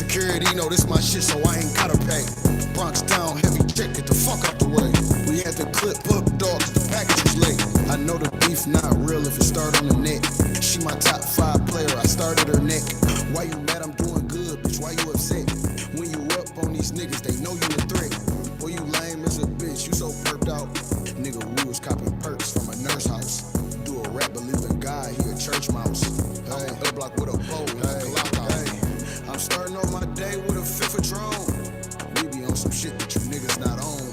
Security know this my shit, so I ain't gotta pay. Bronx down, heavy check, get the fuck out the way. We had to clip up dogs, the package was late. I know the beef not real if it start on the net. She my top 5 player, I started her neck. Why you mad? I'm doing good, bitch, why you upset? When you up on these niggas, they know you a threat. Boy, you lame as a bitch, you so perked out. Nigga, we was copping perks from a nurse house. Do a rap, believe in God, he a church mouse. Hey, a block with a bow, hey. I'm starting on my day with a fifth of drone. We be on some shit that you niggas not on.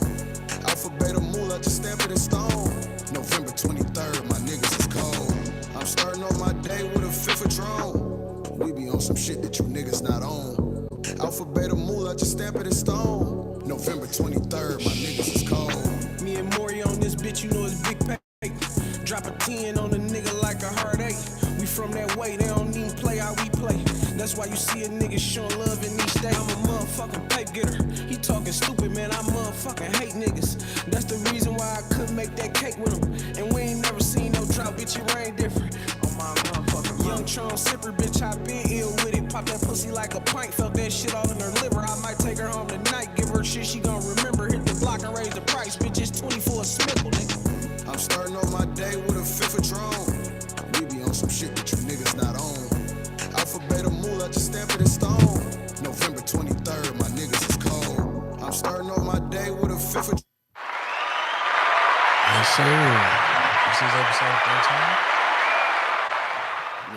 Alpha Beta Moolah, just stamp it in stone. November 23rd, my niggas is cold. I'm starting on my day with a fifth of drone. We be on some shit that you niggas not on. Alpha Beta Moolah, just stamp it in stone. November 23rd, my niggas is cold. Me and Maury on this bitch, you know it's big pay. Drop a 10 on a nigga like a heartache. We from that way, they don't even play how we play. That's why you see a nigga showing love in each day. I'm a motherfucking pipe getter. He talking stupid, man, I motherfucking hate niggas. That's the reason why I couldn't make that cake with him. And we ain't never seen no drought, bitch, it rain different. Oh my motherfucking young Tron sipper, bitch, I been ill with it. Pop that pussy like a pint, felt that shit all in her liver. I might take her home tonight, give her shit she gon' remember. Hit the block and raise the price, bitch, it's 24 a smickle, nigga. I'm starting on my day with a fifth of drone. We be on some shit that you niggas not on. Alpha Beta Moolah, just stamp it in stone. November 23rd, my niggas is cold. I'm starting on my day with a fifth of. Yes, sir. This is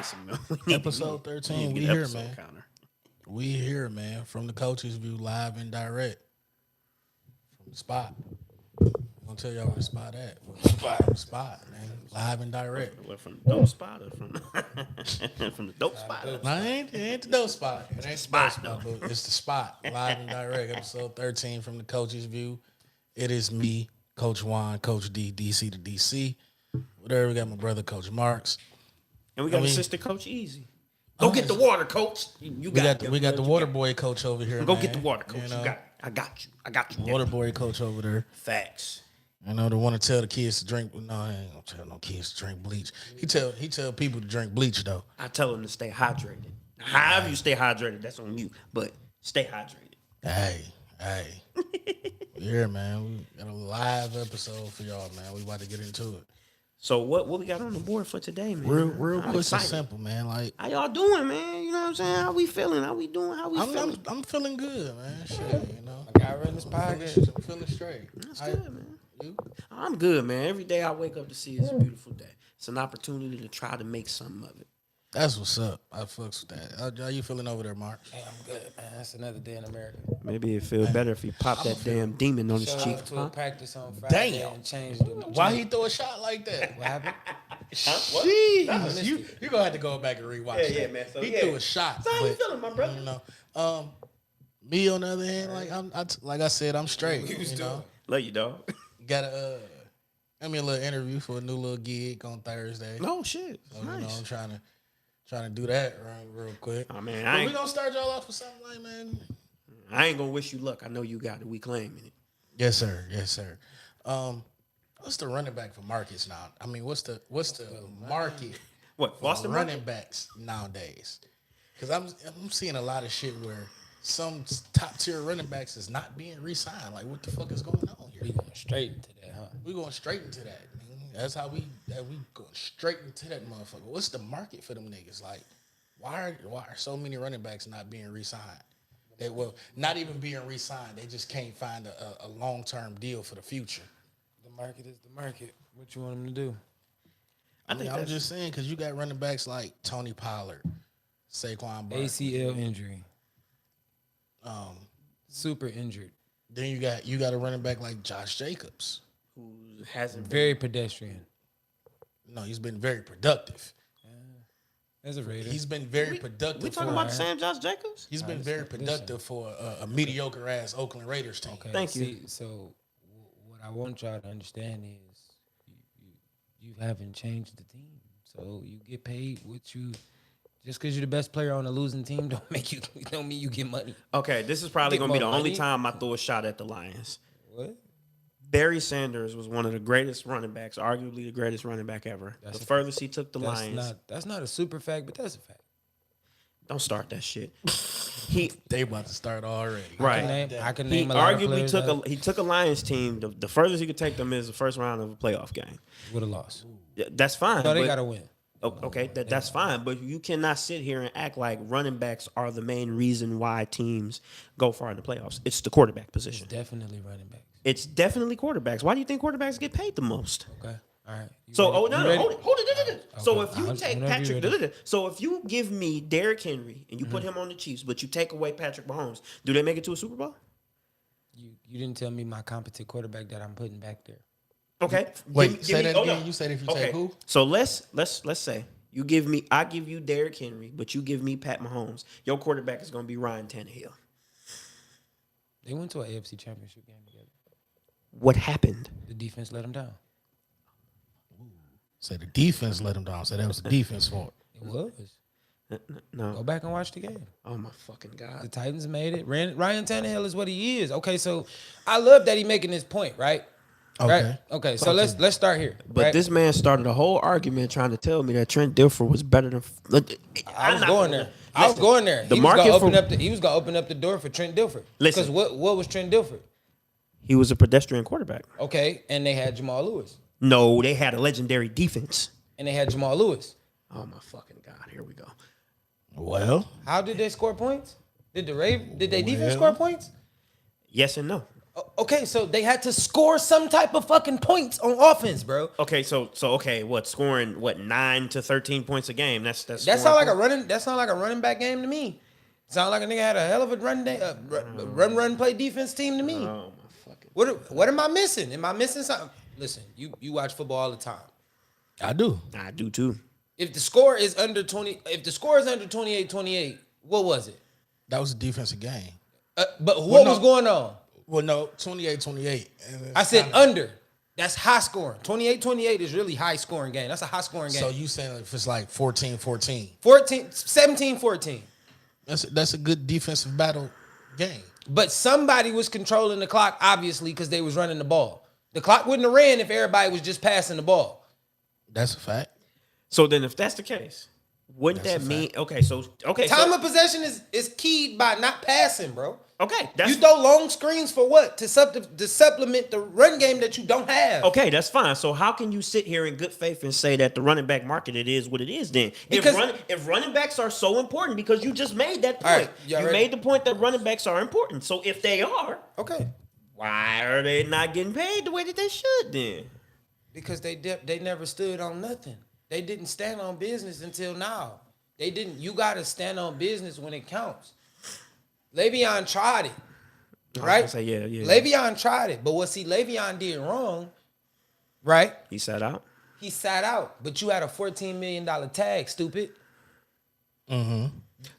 episode 13. Episode 13, we here, man. Counter. We here, man, from the coach's view, live and direct. From the spot. I'm gonna tell y'all where the spot at. From the spot, man. Live and direct. What, from the dope spot or from from the dope spot? No, it ain't the dope spot. It ain't the Spot, spot, but it's the spot. Live and direct. Episode 13 from the coach's view. It is me, Coach Juan, Coach D, DC to DC. Whatever, we got my brother, Coach Marks. And we got assistant Coach Easy. Go get the water, Coach. You got we got the water boy coach over here. Go man. get the water, Coach. You know, You got it. I got you. water boy coach over there. Facts. I know they want to tell the kids to drink. No, I ain't gonna tell no kids to drink bleach. He tell people to drink bleach though. I tell them to stay hydrated. However you stay hydrated, that's on you. But stay hydrated. Hey. Yeah, man. We got a live episode for y'all, man. We about to get into it. So what we got on the board for today, man? Real I'm quick excited. and simple, man. Like, how y'all doing, man? You know what I'm saying? How we feeling? How we doing? How we feeling? I'm feeling good, man. Shit, you know. I got run this podcast. I'm feeling straight. That's good, man. You? I'm good, man. Every day I wake up to see it's a beautiful day. It's an opportunity to try to make something of it. That's what's up. I fucks with that. How you feeling over there, Mark? Hey, I'm good, man. That's another day in America. Maybe it feel better if he popped that damn demon on his Showed cheek. up to a practice on Friday Damn. and changed the Why he throw a shot like that? What happened? Jeez, you gonna have to go back and rewatch that. Yeah, man. So, he yeah. threw a shot. So how you but, feeling, my brother? You know, me on the other hand, like I said, I'm straight. You know, Love you, dog. got a give me a little interview for a new little gig on Thursday. No shit. So, Nice. You know, I'm trying to do that real quick. Oh man, But we gonna start y'all off with something like, man. I ain't gonna wish you luck. I know you got it. We claiming it. Yes, sir. Yes, sir. What's the running back for markets now? I mean, what's the market What? for Boston running running? backs nowadays? Because I'm seeing a lot of shit where some top tier running backs is not being re-signed. Like, what the fuck is going on here? We going straight into that, huh? We going straight into that. Man. That's how we going straight into that motherfucker. What's the market for them niggas? Like, why are so many running backs not being re-signed? They will not even being re-signed. They just can't find a long-term deal for the future. The market is the market. What you want them to do? I mean, I'm just saying because you got running backs like Tony Pollard, Saquon Barkley. ACL injury. Super injured. Then you got a running back like Josh Jacobs. Who hasn't been. Very pedestrian. No, he's been very productive. As a Raider. He's been very productive. We talking about the same Josh Jacobs? He's been very productive for a mediocre ass Oakland Raiders team. Okay, Thank you. see, so what I want y'all to understand is you haven't changed the team. So you get paid what you just because you're the best player on a losing team don't mean you get money. Okay, this is probably Get gonna be the more only money. time I throw a shot at the Lions. What? Barry Sanders was one of the greatest running backs, arguably the greatest running back ever. That's the a furthest he took the Lions. That's not a super fact, but that's a fact. Don't start that shit. They about to start already. Right. I can He name a lot of arguably players took a Lions team. The furthest he could take them is the first round of a playoff game. with a loss. Yeah, that's fine. No, they but- gotta win. Okay, that's fine, but you cannot sit here and act like running backs are the main reason why teams go far in the playoffs. It's the quarterback position. Definitely running backs. It's definitely quarterbacks. Why do you think quarterbacks get paid the most? Okay. All right. You So, ready? You ready? hold it. So Okay. if you take Whenever you're ready. Patrick, so if you give me Derrick Henry and you put him on the Chiefs, but you take away Patrick Mahomes, do they make it to a Super Bowl? You didn't tell me my competent quarterback that I'm putting back there. Okay. Wait, say that oh, again. no. You said if you Okay. take who? So let's say I give you Derrick Henry, but you give me Pat Mahomes. Your quarterback is going to be Ryan Tannehill. They went to an AFC Championship game together. What happened? The defense let them down. Say the defense let him down. So that was the defense fault. It was. Go No. back and watch the game. Oh my fucking The God. Titans made it. Ryan Tannehill is what he is. Okay, so I love that he making this point, right? Okay. Right? Okay, so let's start here. But right? this man started a whole argument trying to tell me that Trent Dilfer was better than. I was going there. I was going there. The He was market gonna for- open up he was gonna open up the door for Trent Dilfer. Listen. Because what was Trent Dilfer? He was a pedestrian quarterback. Okay, and they had Jamal Lewis. No, they had a legendary defense. And they had Jamal Lewis. Oh my fucking God! Here we go. Well, How did they score points? Did they defense Well. score points? Yes and no. Okay, so they had to score some type of fucking points on offense, bro. Okay, so okay, what scoring 9 to 13 points a game? That's That scoring sound like a points? running back game to me. Sound like a nigga had a hell of a run play defense team to me. Oh my fucking. What am I missing? Am I missing something? Listen, you watch football all the time. I do. I do too. If the score is under 28-28, what was it? That was a defensive game. But what no. was going on? Well, no, 28-28. I said under. That's high scoring. 28-28 is really high scoring game. That's a high scoring game. So you saying if it's like 14-14, 17-14. that's a good defensive battle game. But somebody was controlling the clock, obviously, because they was running the ball. The clock wouldn't have ran if everybody was just passing the ball. That's a fact. So then, if that's the case, wouldn't That's that a mean fact. okay? So okay, Time so, of possession is keyed by not passing, bro. okay, You that's throw long screens for what? To supplement the run game that you don't have. okay. That's fine. So how can you sit here in good faith and say that the running back market it is what it is? Then Because- if running backs are so important, because you just made that All point, right, y'all you ready? made the point that running backs are important. So if they are, Okay. why are they not getting paid the way that they should then? Because they never stood on nothing. They didn't stand on business until now. They didn't. You got to stand on business when it counts. Le'Veon tried it, right? Say yeah. Le'Veon tried it, but what Le'Veon did wrong, right? He sat out. He sat out, but you had a $14 million tag, stupid.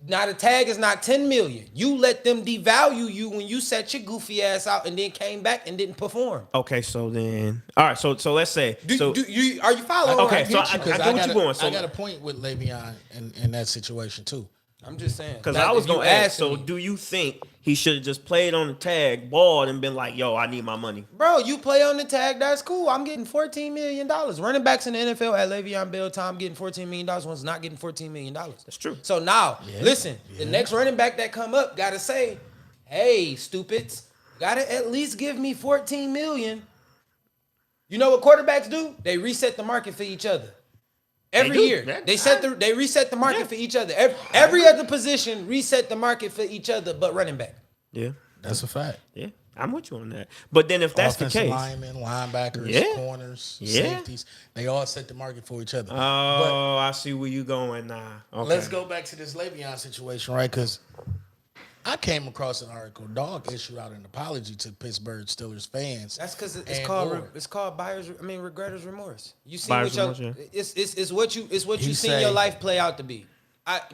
Now the tag is not $10 million. You let them devalue you when you set your goofy ass out and then came back and didn't perform. Okay, so then all right. So let's say Are you following? Okay, what so I get you? I Because get what you're going. So I got a point with Le'Veon in that situation too. I'm just saying. because That- I was if you gonna ask. asking So me- do you think he should have just played on the tag, balled, and been like, "Yo, I need my money"? Bro, you play on the tag, that's cool. I'm getting $14 million. Running backs in the NFL at Le'Veon Bell time getting $14 million one's not getting $14 million. That's true. So now, listen, the next running back that come up gotta say, hey, stupids, gotta at least give me $14 million. You know what quarterbacks do? They reset the market for each other. Every do. year. They reset the market for each other. Every other position reset the market for each other but running back. Yeah, That's a fact. yeah, I'm with you on that. But then if that's Offensive the case, linemen, linebackers, Yeah. corners, Yeah. safeties, they all set the market for each other. oh, I see where you going now. Okay. Let's go back to this Le'Veon situation, right? Because I came across an article. Dog issued out an apology to Pittsburgh Steelers fans. That's because it's and called more. regretter's remorse. You see Buyer's what your, remorse, it's what you He seen say- your life play out to be.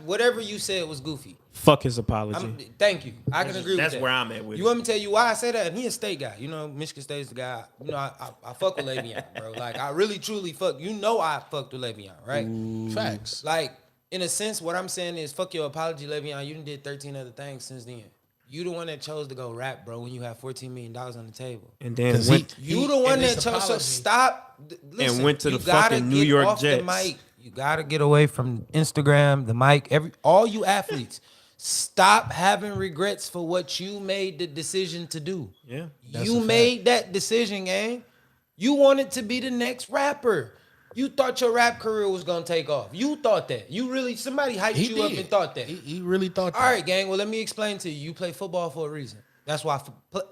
Whatever you said was goofy. Fuck his apology. Thank you. I can agree with that. That's where I'm at with You it. want me to tell you why I say that? And he a state guy. You know, Michigan State's the guy. You know, I fuck with Le'Veon, bro. Like, I really, truly fuck. You know I fucked with Le'Veon, right? Facts. Like, in a sense, what I'm saying is, fuck your apology, Le'Veon. You done did 13 other things since then. You the one that chose to go rap, bro, when you have $14 million on the table. And then 'Cause went, You the one in that this chose. So apology- stop. Listen, went to you the gotta fucking New get York off Jets. The mic. You gotta get away from Instagram, the mic, all you athletes. Stop having regrets for what you made the decision to do. Yeah, You made that decision, gang. You wanted to be the next rapper. You thought your rap career was gonna take off. You thought that. You really, somebody hyped He you up did. and thought that. He really thought that. All right, gang. Well, let me explain to you. You play football for a reason. That's why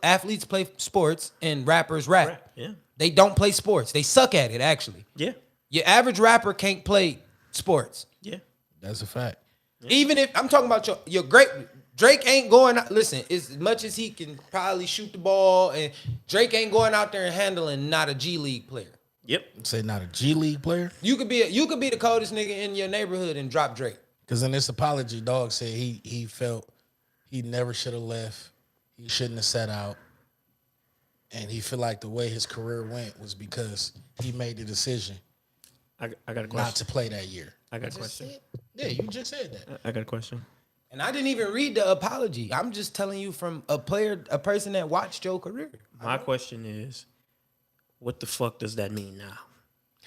athletes play sports and rappers rap. Yeah. They don't play sports. They suck at it, actually. Yeah. Your average rapper can't play sports. Yeah. That's a fact. Even if I'm talking about your great Drake ain't going out. Listen, as much as he can probably shoot the ball, and Drake ain't going out there and handling not a G League player. Yep. Say not a G League player. You could be the coldest nigga in your neighborhood and drop Drake. Because in this apology, Dog said he felt he never should have left. He shouldn't have set out. And he feel like the way his career went was because he made the decision I got a not question. to play that year. I got a question. Yeah, you just said that. I got a question. And I didn't even read the apology. I'm just telling you from a person that watched your career. My question is, what the fuck does that mean now?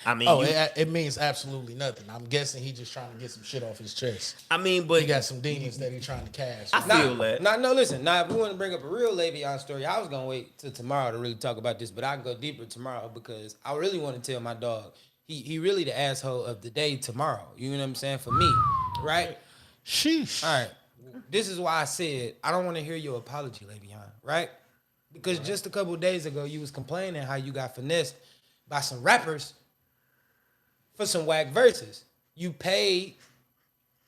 I mean, Oh, it means absolutely nothing. I'm guessing he just trying to get some shit off his chest. I mean, but He got some demons that he trying to cash. I feel that. No, listen. Now, if we want to bring up a real Le'Veon story, I was going to wait till tomorrow to really talk about this, but I can go deeper tomorrow because I really want to tell my dog. He really the asshole of the day tomorrow. You know what I'm saying? For me, right? Sheesh. All right. This is why I said I don't want to hear your apology, Le'Veon, right? Because just a couple of days ago, you was complaining how you got finessed by some rappers for some whack verses. You paid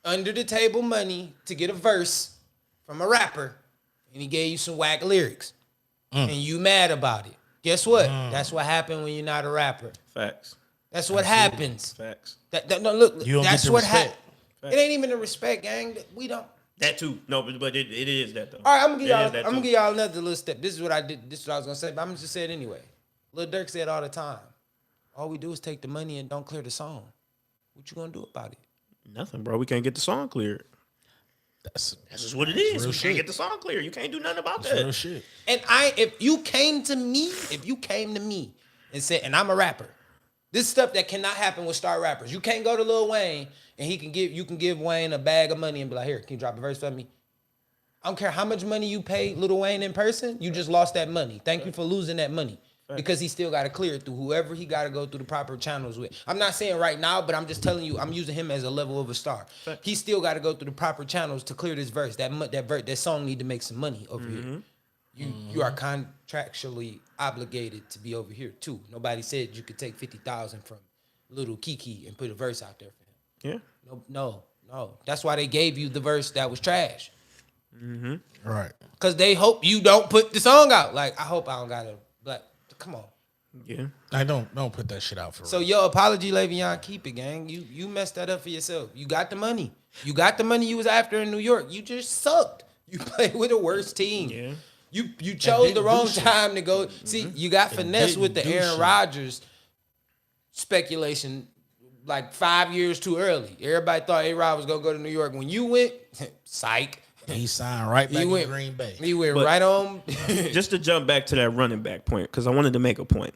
under the table money to get a verse from a rapper, and he gave you some whack lyrics, and you mad about it. Guess what? That's what happened when you're not a rapper. facts. That's what happens. Facts. No, look, You don't that's get the what respect. happened. It ain't even the respect, gang. We don't. That too. No, but it is that though. All right, I'm gonna It give y'all. is that I'm gonna too. give y'all another little step. This is what I did. This is what I was gonna say, but I'm gonna just say it anyway. Lil Durk said all the time, all we do is take the money and don't clear the song. What you gonna do about it? Nothing, bro. We can't get the song cleared. That's That's what it is. real We shit. can't get the song cleared. You can't do nothing about real that. shit. And if you came to me and said, and I'm a rapper, this stuff that cannot happen with star rappers. You can't go to Lil Wayne and you can give Wayne a bag of money and be like, here, can you drop a verse for me? I don't care how much money you paid Lil Wayne in person, you just lost that money. Thank you for losing that money. Because he still got to clear it through whoever he got to go through the proper channels with. I'm not saying right now, but I'm just telling you, I'm using him as a level of a star. He still got to go through the proper channels to clear this verse. That song need to make some money over here. You are contractually obligated to be over here too. Nobody said you could take 50,000 from Little Kiki and put a verse out there for him. Yeah. No. That's why they gave you the verse that was trash. Right. Cause they hope you don't put the song out. Like I hope I don't gotta. Like come on. Yeah. I don't put that shit out for So real. your apology, Le'Veon, keep it, gang. You messed that up for yourself. You got the money. You got the money you was after in New York. You just sucked. You played with a worse team. Yeah. You chose the didn't wrong do shit. time to go. See, you got finessed with the didn't do Aaron shit. Rodgers speculation like 5 years too early. Everybody thought A-Rod was gonna go to New York. When you went, psych. He signed right back He in went Green Bay. He went But- right on. Just to jump back to that running back point, because I wanted to make a point.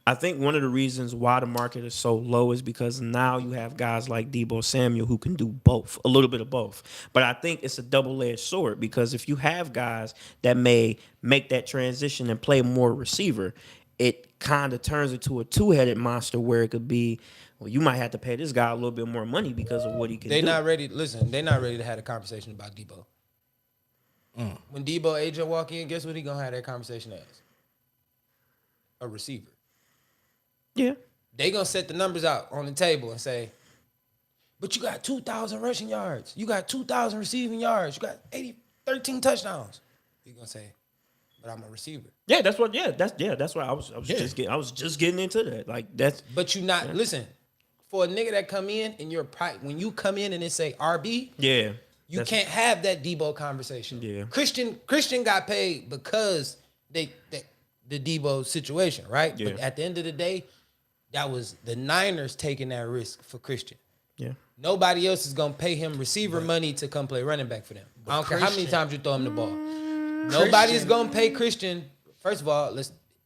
I think one of the reasons why the market is so low is because now you have guys like Deebo Samuel who can do both, a little bit of both. But I think it's a double-edged sword because if you have guys that may make that transition and play more receiver, it kind of turns into a two-headed monster where it could be, well, you might have to pay this guy a little bit more money because of what he can They do. not ready. Listen, they not ready to have a conversation about Debo. When Debo agent walk in, guess what he gonna have that conversation as? A receiver. Yeah. They gonna set the numbers out on the table and say, but you got 2,000 rushing yards. You got 2,000 receiving yards. You got 13 touchdowns. He gonna say, but I'm a receiver. Yeah, that's what. That's why I was just getting into that. Like that's But you not listen. For a nigga that come in and when you come in and it say RB, yeah. you That's- can't have that Debo conversation. Yeah. Christian got paid because the Debo situation, right? Yeah. But at the end of the day, that was the Niners taking that risk for Christian. Yeah. Nobody else is gonna pay him receiver money to come play running back for them. I don't care how many times you throw him the ball. Nobody's gonna pay Christian. First of all,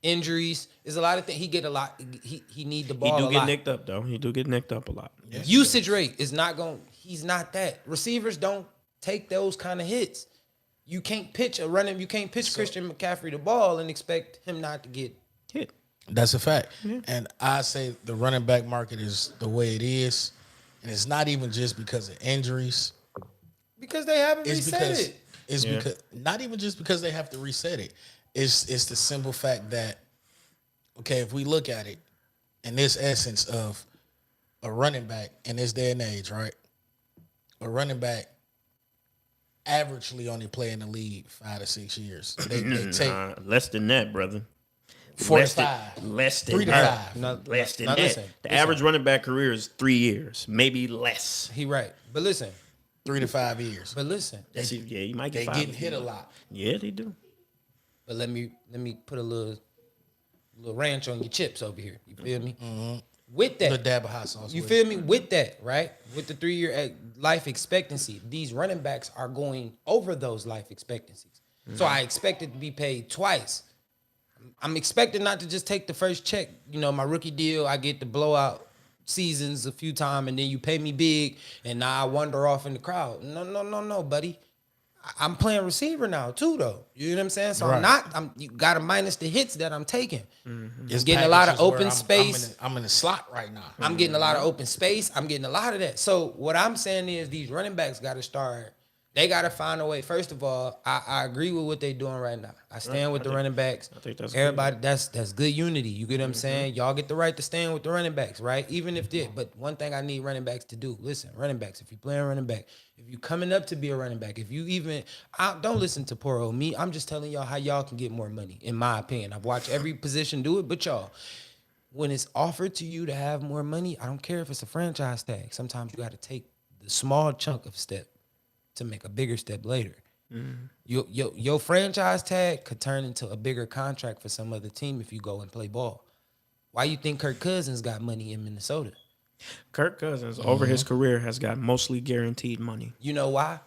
injuries. There's a lot of things. He get a lot. He need the He ball. do a get lot. nicked up though. He do get nicked up a lot. Usage rate is not going. He's not that. Receivers don't take those kind of hits. You can't pitch You can't pitch Christian McCaffrey the ball and expect him not to get Hit. That's a fact. And I say the running back market is the way it is. And it's not even just because of injuries. because they haven't It's reset because it. it's because not even just because they have to reset it. It's the simple fact that, okay, if we look at it in this essence of a running back in this day and age, right? A running back averagely only play in the league 5 to 6 years. They take Less than that, brother. 4 to Less than- 5. Less than 3 to that. 5. No, Less than now that. listen, The listen. average running back career is 3 years, maybe less. He right, but listen, 3 to 5 years. but listen. That's it. Yeah, you might They get 5 getting if you hit a want. lot. Yeah, they do. But let me put a little ranch on your chips over here. You feel me? With that, The dab of hot sauce. you with feel me? With that, right? With the 3-year life expectancy, these running backs are going over those life expectancies. So I expected to be paid twice. I'm expecting not to just take the first check. You know, my rookie deal, I get the blowout seasons a few times, and then you pay me big, and now I wander off in the crowd. No, buddy. I'm playing receiver now too, though. You know what I'm saying? So Right. you got to minus the hits that I'm taking. It's getting a lot of packages where open space. I'm in the slot right now. I'm getting a lot of open space. I'm getting a lot of that. So what I'm saying is these running backs got to start. They got to find a way. First of all, I agree with what they're doing right now. I stand with the running backs. I think that's everybody. That's good unity. You get what I'm saying? Y'all get the right to stand with the running backs, right? Even if they. But one thing I need running backs to do. Listen, running backs. If you're playing running back, if you coming up to be a running back, if you even, don't listen to poor old me. I'm just telling y'all how y'all can get more money. In my opinion, I've watched every position do it, but y'all. When it's offered to you to have more money, I don't care if it's a franchise tag. Sometimes you got to take the small chunk of step to make a bigger step later. Your franchise tag could turn into a bigger contract for some other team if you go and play ball. Why you think Kirk Cousins got money in Minnesota? Kirk Cousins, over his career, has got mostly guaranteed money. You know why?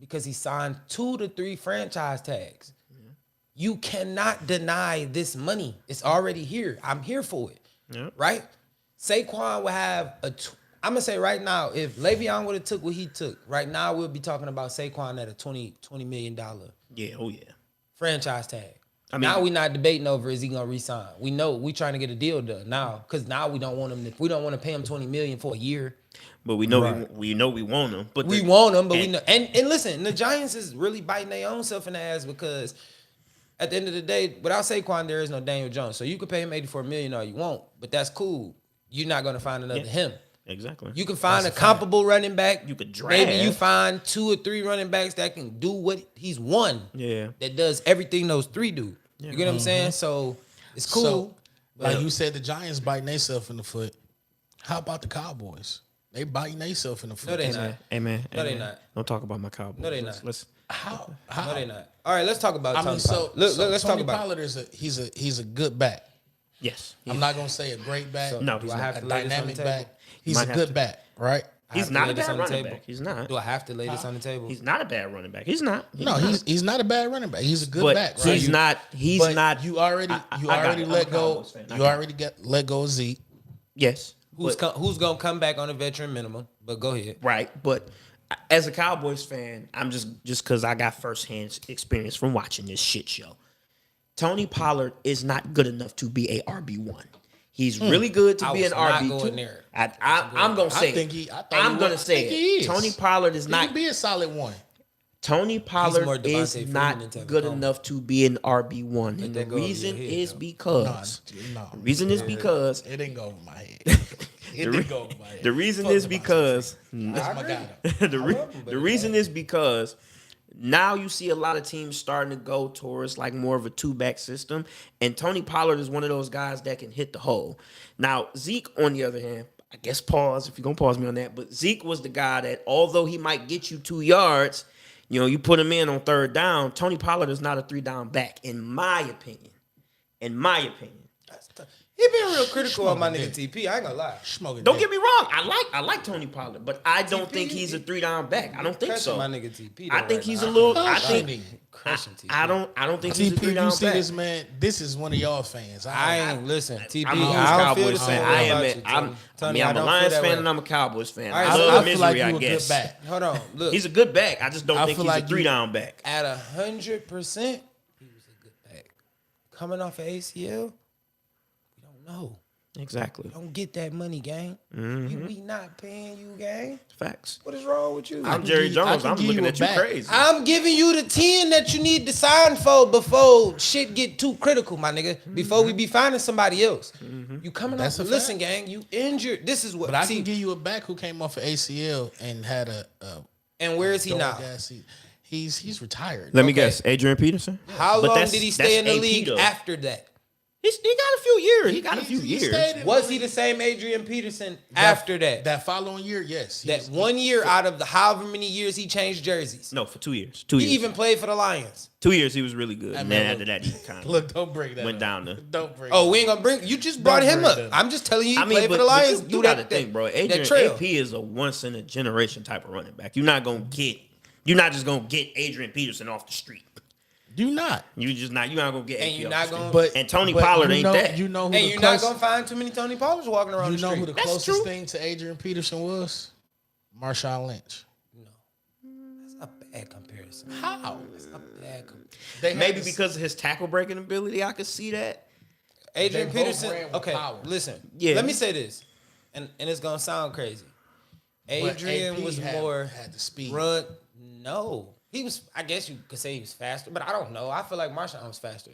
Because he signed 2 to 3 franchise tags. You cannot deny this money. It's already here. I'm here for it. Yeah. Right? Saquon would have I'm gonna say right now, if Le'Veon would have took what he took, right now we'll be talking about Saquon at a $20 million Yeah, oh yeah. franchise tag. I mean- now we're not debating over is he gonna resign. We know we trying to get a deal done now, because now we don't want him. We don't want to pay him $20 million for a year. But we know we know we want him. But We want him, but we know. And listen, the Giants is really biting their own self in the ass, because at the end of the day, without Saquon, there is no Daniel Jones. So you could pay him $84 million all you want, but that's cool. You're not gonna find another him. Exactly. You can find a comparable running back. You could Maybe you draft. find 2 or 3 running backs that can do what he's one. Yeah. That does everything those 3 do. You get what I'm saying? So it's cool. So, like you said, the Giants biting themselves in the foot. How about the Cowboys? They biting themselves in the foot. No, they Hey, not. man. Hey, man. No, Hey, they man. not. Don't talk about my Cowboys. No, they not. Let's How? No, they not. All right, let's talk about I Tony mean, so Pollard. Let's Tony talk about Pollard he's a good back. Yes. I'm not gonna say a great back. No, do he's I not. have a to lay this on the dynamic table? back. He's Might a have good to. back, right? I He's have to not lay a this bad on the running table? back. He's not. Do I have to lay this on the table? He's not a bad running back. He's not. No, he's not a bad running back. He's a good But back, right? he's not. He's But not. You already I got it. I'm a let go. Cowboys fan. I You got it. already let go of Zeke. Yes. who's but- who's gonna come back on a veteran minimum? But go ahead. Right, but as a Cowboys fan, I'm just because I got firsthand experience from watching this shit show. Tony Pollard is not good enough to be a RB1. He's really good to I be was an not RB2. going there. I'm gonna say. I'm gonna say it. Tony Pollard is He not. can be a solid one. Tony more Pollard Devontae is Freeman not than Tevin good Coleman. enough to be an RB1, and the that go over your reason head, is though. because No, the reason is because it didn't go over my head. It didn't go over my head. the reason Fuck is Devontae because That's my guy. though. the reason is because now you see a lot of teams starting to go towards like more of a 2-back system, and Tony Pollard is one of those guys that can hit the hole. Now Zeke, on the other hand, I guess pause if you're gonna pause me on that, but Zeke was the guy that although he might get you 2 yards, you know, you put him in on 3rd down. Tony Pollard is not a 3-down back, in my opinion. In my opinion. He He been real critical on my Smoking nigga dick. TP. I ain't gonna lie. Smoking. Don't dick. get me wrong. I like Tony Pollard, but I don't think TP, he's a 3-down back. I don't think Crushing so. my nigga TP. I though think right he's now. a little. I Crushing think him. Crushing TP. I don't think he's a TP, 3-down you see back. this man? This is one of y'all fans. I ain't listen. TP. I'm a huge I don't feel Cowboys the fan. same I way am. about It. you, I'm. Tony. I Tony, mean, I'm a don't Lions feel that fan way. and I'm a Cowboys fan. All right, I so love I feel misery. like you I a good guess. back. Hold on. Look. He's a good back. I just don't I think feel he's like a you- 3-down back. At 100%, he was a good back. Coming off of ACL, we don't know. Exactly. Don't get that money, gang. We not paying you, gang. Facts. What is wrong with you? I'm Jerry give you- I Jones. can I'm give looking you a at you back. crazy. I'm giving you the 10 that you need to sign for before shit get too critical, my nigga. Before we be finding somebody else. You coming That's off. a Listen, fact. gang, you injured. This is what. But I see, can give you a back who came off of ACL and had a and where is he now? dog-ass season. He's retired. Let me Okay. guess. Adrian Peterson. How But long that's- did he that's stay in the AP league though. after that? He got a few years. He got a few He years. stayed in Was the he the league. same Adrian Peterson after that? That following year, yes. He That was- 1 year out of the however many years he changed jerseys. No, for 2 years. 2 He years. even played for the Lions. 2 years he was really good. And then mean, after that he kind of Look, don't bring that went up. down to. Don't bring Oh, it we up. ain't gonna bring. You just brought him bring up. that up. I'm just telling you, he I mean, played but, for the Lions. you do got to that think, bro. that Adrian trail. AP is a once in a generation type of running back. You're not gonna get. You're not just gonna get Adrian Peterson off the street. You not. You just not. You're not gonna get. And AP you're off not the gonna- street. But And Tony but Pollard you ain't know, that. You know who And the you're not close- gonna find too many Tony Pollards walking around You the know street. who the That's closest true. thing to Adrian Peterson was? Marshawn Lynch. That's a bad comparison. How? That's a bad comparison. They had Maybe this- because of his tackle breaking ability, I could see that. Adrian They both Peterson. ran with Okay, power. listen. Yeah. Let me say this, and it's gonna sound crazy. but Adrian AP was had- more had the speed. run. No, he was. I guess you could say he was faster, but I don't know. I feel like Marshawn was faster.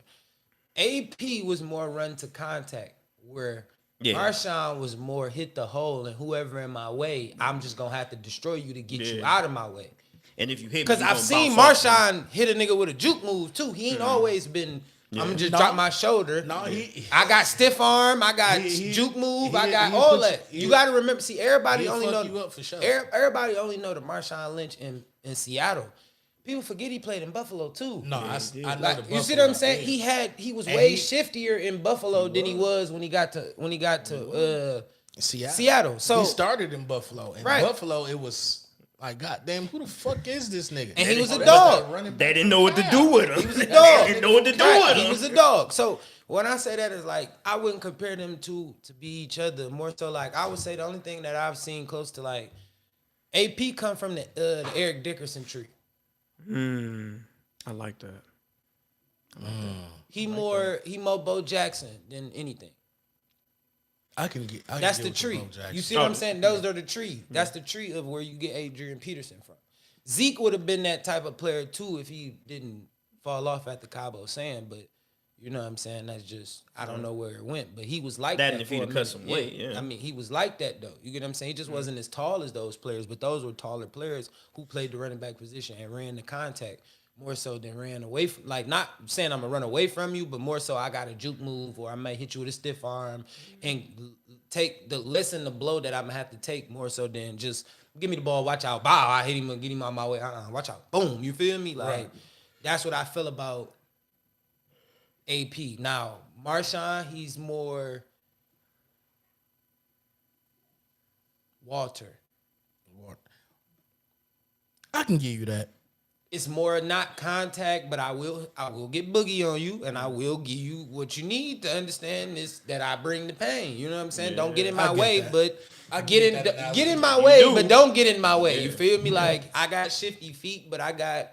AP was more run to contact, where Yeah. Marshawn was more hit the hole and whoever in my way, I'm just gonna have to destroy you to get you Yeah. out of my way. And if you hit, me, Because you I've gonna seen bounce off. Marshawn hit a nigga with a juke move too. He ain't always been. I'm gonna just No. drop my shoulder. No, he- I got stiff arm. I got He- juke move. he- I got he all put that. you- You he- got to remember. See, everybody he'll only fuck know. you up for sure. Everybody only know the Marshawn Lynch in Seattle. People forget he played in Buffalo too. No, I know Like, the you see Buffalo what I'm saying? is. He was And way he- shiftier in Buffalo than he was when he got to Seattle. So he started in Buffalo. In Right. Buffalo, it was like, goddamn, who the fuck is this nigga? And he was a that's dog. that running They back. didn't know what to do with him. he was a dog. They didn't know what to do Right, with he him. was a dog. So when I say that is like I wouldn't compare them to be each other. More so like I would say the only thing that I've seen close to like AP come from the Eric Dickerson tree. I like that. He more Bo Jackson than anything. I can get. I can That's get the with tree. Bo Jackson. You see what I'm saying? Those are the tree. That's the tree of where you get Adrian Peterson from. Zeke would have been that type of player too if he didn't fall off at the Cabo Sand, but you know what I'm saying? That's just I don't know where it went, but he was like That that. and if for he'd a have cut minute. some weight, yeah. I mean, he was like that though. You get what I'm saying? He just wasn't as tall as those players, but those were taller players who played the running back position and ran the contact more so than ran away from. Like not saying I'm gonna run away from you, but more so I got a juke move or I might hit you with a stiff arm and lessen the blow that I'm gonna have to take more so than just give me the ball, watch out, bow, I hit him and get him out my way. Watch out, boom. You feel me? Like that's what I feel about AP. Now, Marshawn, he's more Walter. I can give you that. It's more not contact, but I will get boogie on you, and I will give you what you need to understand this that I bring the pain. You know what I'm saying? Don't get in my I get way, that. but I get get that in analogy. get in my You way, do. but don't get in my way. You feel me? Like I got shifty feet, but I got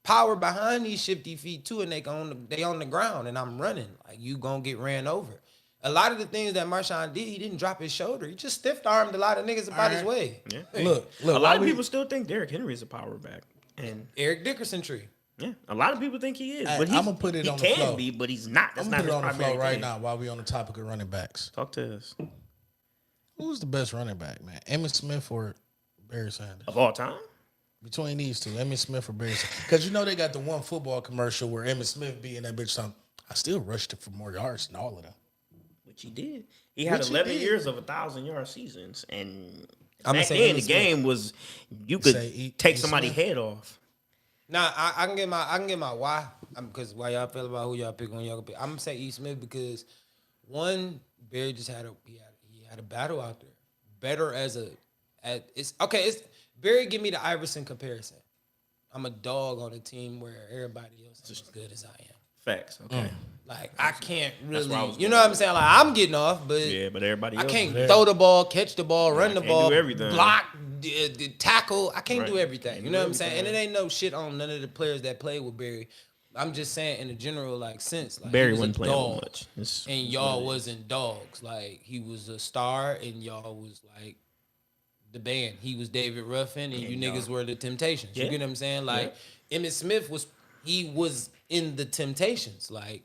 power behind these shifty feet too, and they on the ground, and I'm running. Like you gonna get ran over. A lot of the things that Marshawn did, he didn't drop his shoulder. He just stiff armed a lot of niggas about his way. Yeah. Look, A lot why of we- people still think Derrick Henry is a power back, and Eric Dickerson tree. yeah, a lot of people think he is. Hey, But I'ma put it he on the can floor. be, but he's not. That's I'm not gonna put his it on the primary floor right thing. now while we on the topic of running backs. Talk to us Who's the best running back, man? Emmitt Smith or Barry Sanders? of all time. Between these two, Emmitt Smith or Barry Sanders? Because you know they got the one football commercial where Emmitt Smith be in that bitch talking, I still rushed it for more yards than all of them. Which he did. He had Which he 11 did. years of 1,000-yard seasons, and I'ma back say then the Emmitt Smith. game was you could Say take Emmitt somebody's Smith. head off. Nah, I can get my why. Because why y'all feel about who y'all pick when y'all pick. I'm gonna say E. Smith because One, Barry just had a battle out there. Better it's okay. It's Barry. Give me the Iverson comparison. I'm a dog on a team where everybody else is as good as I am. Facts. Okay. Like I can't That's where I really, was you going know what I'm with saying? Like I'm getting off, but Yeah, but everybody I else can't is- throw the ball, catch the ball, run the can't ball, do everything. block, tackle. I can't Right. do everything. Can't You do know what I'm saying? And everything. it ain't no shit on none of the players that play with Barry. I'm just saying in a general like sense, like Barry he was wasn't a playing dog, with much. It's and y'all wasn't dogs. Like he was a star, and y'all was like the band. He was David Ruffin, and you niggas were the Temptations. You Yeah. get what I'm saying? Like Emmitt Smith was in the Temptations. Like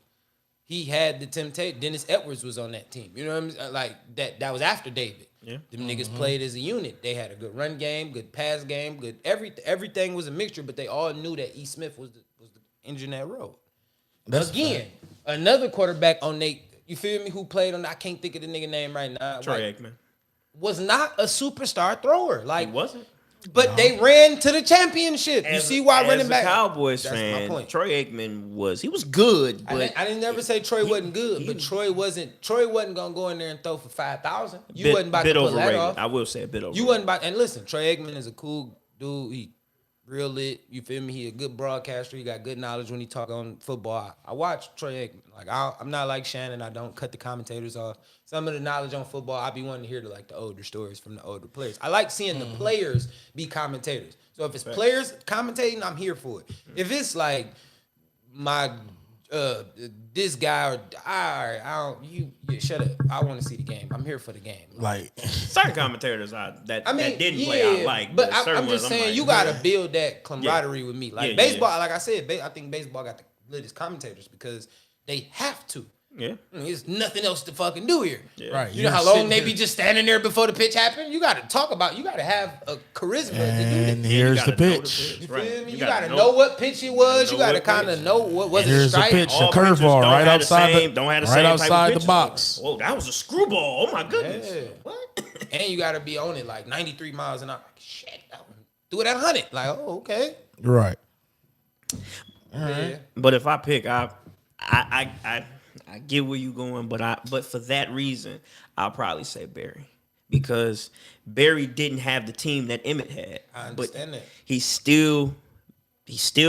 he had the Temptation. Dennis Edwards was on that team. You know what I'm saying? Like that was after David. Yeah. Them niggas played as a unit. They had a good run game, good pass game, good everything was a mixture, but they all knew that E. Smith was the engine that rode. Again, another quarterback on Nate, you feel me, who played on, I can't think of the nigga name right now. Troy like, Aikman. was not a superstar thrower. He Like, wasn't. but they ran to the championship. You see why running as back? a Cowboys That's my fan, point. Troy Aikman was good, but I didn't never say Troy wasn't good, but Troy wasn't gonna go in there and throw for 5,000. You bit, wasn't about bit to pull overrated. that off. I will say a bit overrated. You wasn't about, and listen, Troy Aikman is a cool dude. He real lit. You feel me? He a good broadcaster. He got good knowledge when he talk on football. I watch Troy Aikman. Like I'm not like Shannon. I don't cut the commentators off. Some of the knowledge on football, I be wanting to hear the older stories from the older players. I like seeing the players be commentators. So if it's players commentating, I'm here for it. If it's like my this guy or I don't shut up. I want to see the game. I'm here for the game. Like, certain commentators that didn't play I like, but certain I'm just ones saying like, you gotta build that camaraderie with me. Like Yeah, baseball, like I said, I think baseball got the latest commentators because they have to. Yeah. There's nothing else to fucking do here. right. You know how long they be just standing there before the pitch happened? You got to talk about, you got to have a charisma to do And that. here's the gotta know pitch. You Right. feel me? You gotta got to know what pitch it was. You know got to what kind of pitch. know what was it Here's the strike? pitch. All A curveball pitchers don't right have outside the same, don't have the right same outside type of the pitches. box. Whoa, that was a screwball. Oh my goodness. Yeah. What? And you got to be on it like 93 miles an hour. Shit, do it at 100. Like, oh, okay. Right. Yeah. But if I pick, I get where you going, but for that reason, I'll probably say Barry. Because Barry didn't have the team that Emmett had. I understand but that. He still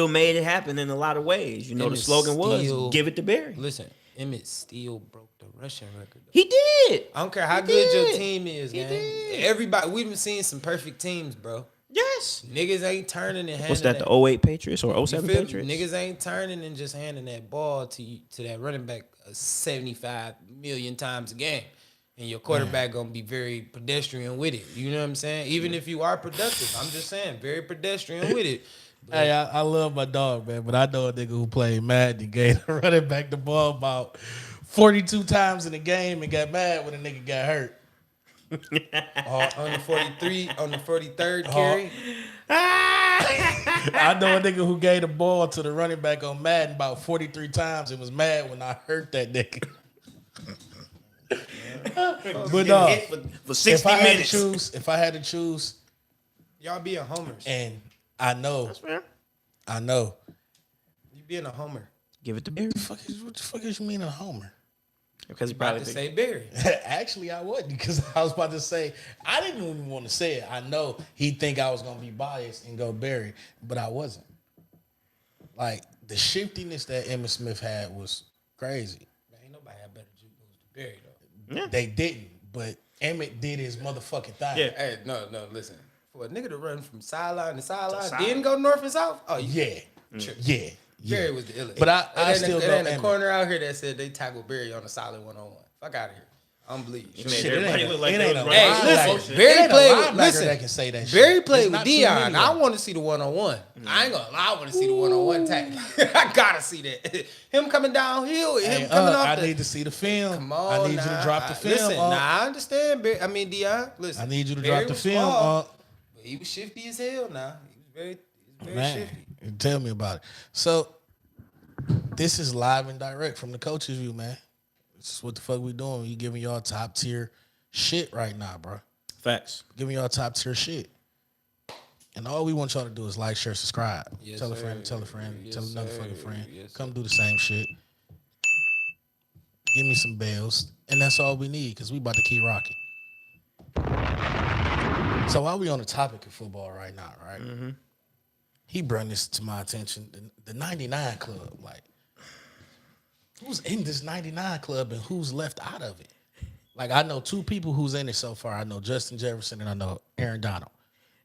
made it happen in a lot of ways. You know, the Emmett slogan was still- give it to Barry. Listen, Emmett still broke the rushing record. He did. I don't care how He good your did. team is, He man. did. Everybody, we've been seeing some perfect teams, bro. Yes. Niggas ain't turning and handing What's that, the 08 Patriots or You 07 feel me? Patriots? Niggas ain't turning and just handing that ball to that running back 75 million times a game. And your quarterback gonna be very pedestrian with it. You know what I'm saying? Even if you are productive, I'm just saying, very pedestrian with it. Hey, I love my dog, man, but I know a nigga who played Madden and gave the running back the ball about 42 times in the game and got mad when a nigga got hurt. On the 43, on the 43rd carry. I know a nigga who gave the ball to the running back on Madden about 43 times and was mad when I hurt that nigga. But no, Hit for 60 if I had minutes. to choose, Y'all being homers. and I know, Fair. You being a homer. Give it to Barry. what the fuck is you mean a homer? Because he About probably to picked- say Barry. Actually, I wasn't because I was about to say I didn't even want to say it. I know he'd think I was gonna be biased and go Barry, but I wasn't. Like the shiftiness that Emmitt Smith had was crazy. Man, ain't nobody had better juke moves than Barry, though. They didn't, but Emmett did his motherfucking thing. Yeah. Hey, no, listen. For a nigga to run from sideline to sideline, sideline. didn't go north and south? Oh, yeah, tripping. yeah. Barry was the illest. But I still It go ain't a Emmett. corner out here that said they tackled Barry on a solid one-on-one. Fuck out of here. I don't believe you. Man, Shit, everybody it look like ain't they a was Hey, running linebacker. listen, slow motion. Barry It ain't a played linebacker with, listen, that can say that shit. Barry There's played with not too Dion. many I of them. want to see the one-on-one. I ain't gonna lie, I want to see the one-on-one tackle. I gotta see that. Him coming downhill, him Hey, coming off I the... need to see the film. Come on, I need you to drop the film. Listen, I understand. Barry, Dion. Listen, I need you to Barry drop the was film. small, but he was shifty as hell. Now he was very Man, shifty. tell me about it. So, this is live and direct from the coach's view, man. This is what the fuck we doing. We giving y'all top tier shit right now, bro. Facts. Giving y'all top tier shit. And all we want y'all to do is like, share, subscribe. Yes, tell a sir. friend, tell a friend, Yes, tell another sir. fucking friend. Yes, Come do the same shit. give me some bells, and that's all we need because we about to keep rocking. So while we on the topic of football right now, right? He brought this to my attention, the 99 Club. Like, who's in this 99 Club and who's left out of it? Like, I know two people who's in it so far. I know Justin Jefferson and I know Aaron Donald.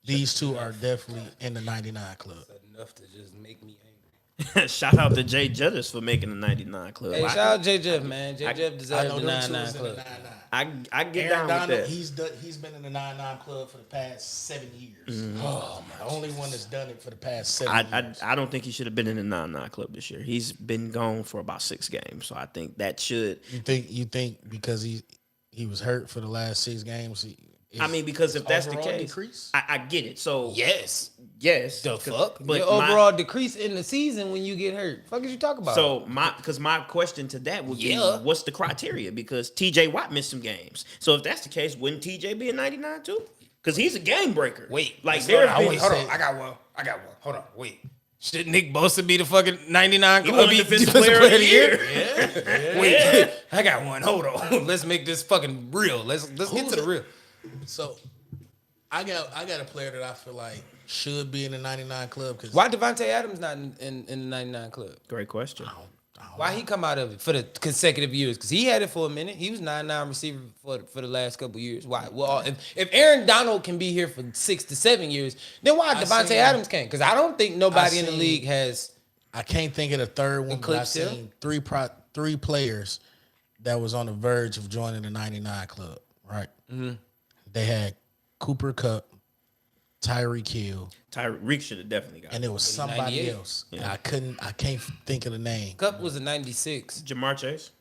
These two are definitely in the 99 Club. Enough to just make me angry. Shout out to Jay Jettis for making the 99 Club. Hey, shout out Jay Jeff, man. Jay Jeff I deserves know the them two 99 is in the Club. 99. I get Aaron down Donald, with that. he's been in the 99 Club for the past 7 years. Oh, my. The only one that's done it for the past 7 years. I don't think he should have been in the 99 Club this year. He's been gone for about 6 games, so I think that should. You think because he was hurt for the last 6 games? I mean, because if that's the overall case, decrease? I get it. So Yes. the Fuck. But Your overall decrease in the season when you get hurt. Fuck is you talk about? So my question to that would be, what's the criteria? Because T.J. Watt missed some games. So if that's the case, wouldn't T.J. be a 99 too? Because he's a game breaker. wait. like Hold there's on, been, hold on. I got one. Hold on. Wait. Should Nick Bosa be the fucking 99 He won be defensive player of the year. Wait. I got one. Hold on. Let's make this fucking real. Let's get to the real. So I got a player that I feel like should be in the 99 Club. Cause Why Devontae Adams not in the 99 Club? Great question. Why he come out of it for the consecutive years? Because he had it for a minute. He was 99 receiver for the last couple years. Why? Well, if Aaron Donald can be here for 6 to 7 years, then why Devontae Adams can't? Because I don't think nobody in the league has. I can't think of the third one, but I've seen three players that was on the verge of joining the 99 Club, right? Mm-hmm. They had Cooper Kupp, Tyreek Hill, Tyreek should have definitely got and it. it was somebody 98? else. Yeah. I can't think of the name. Cup was a 96, Jamar Chase.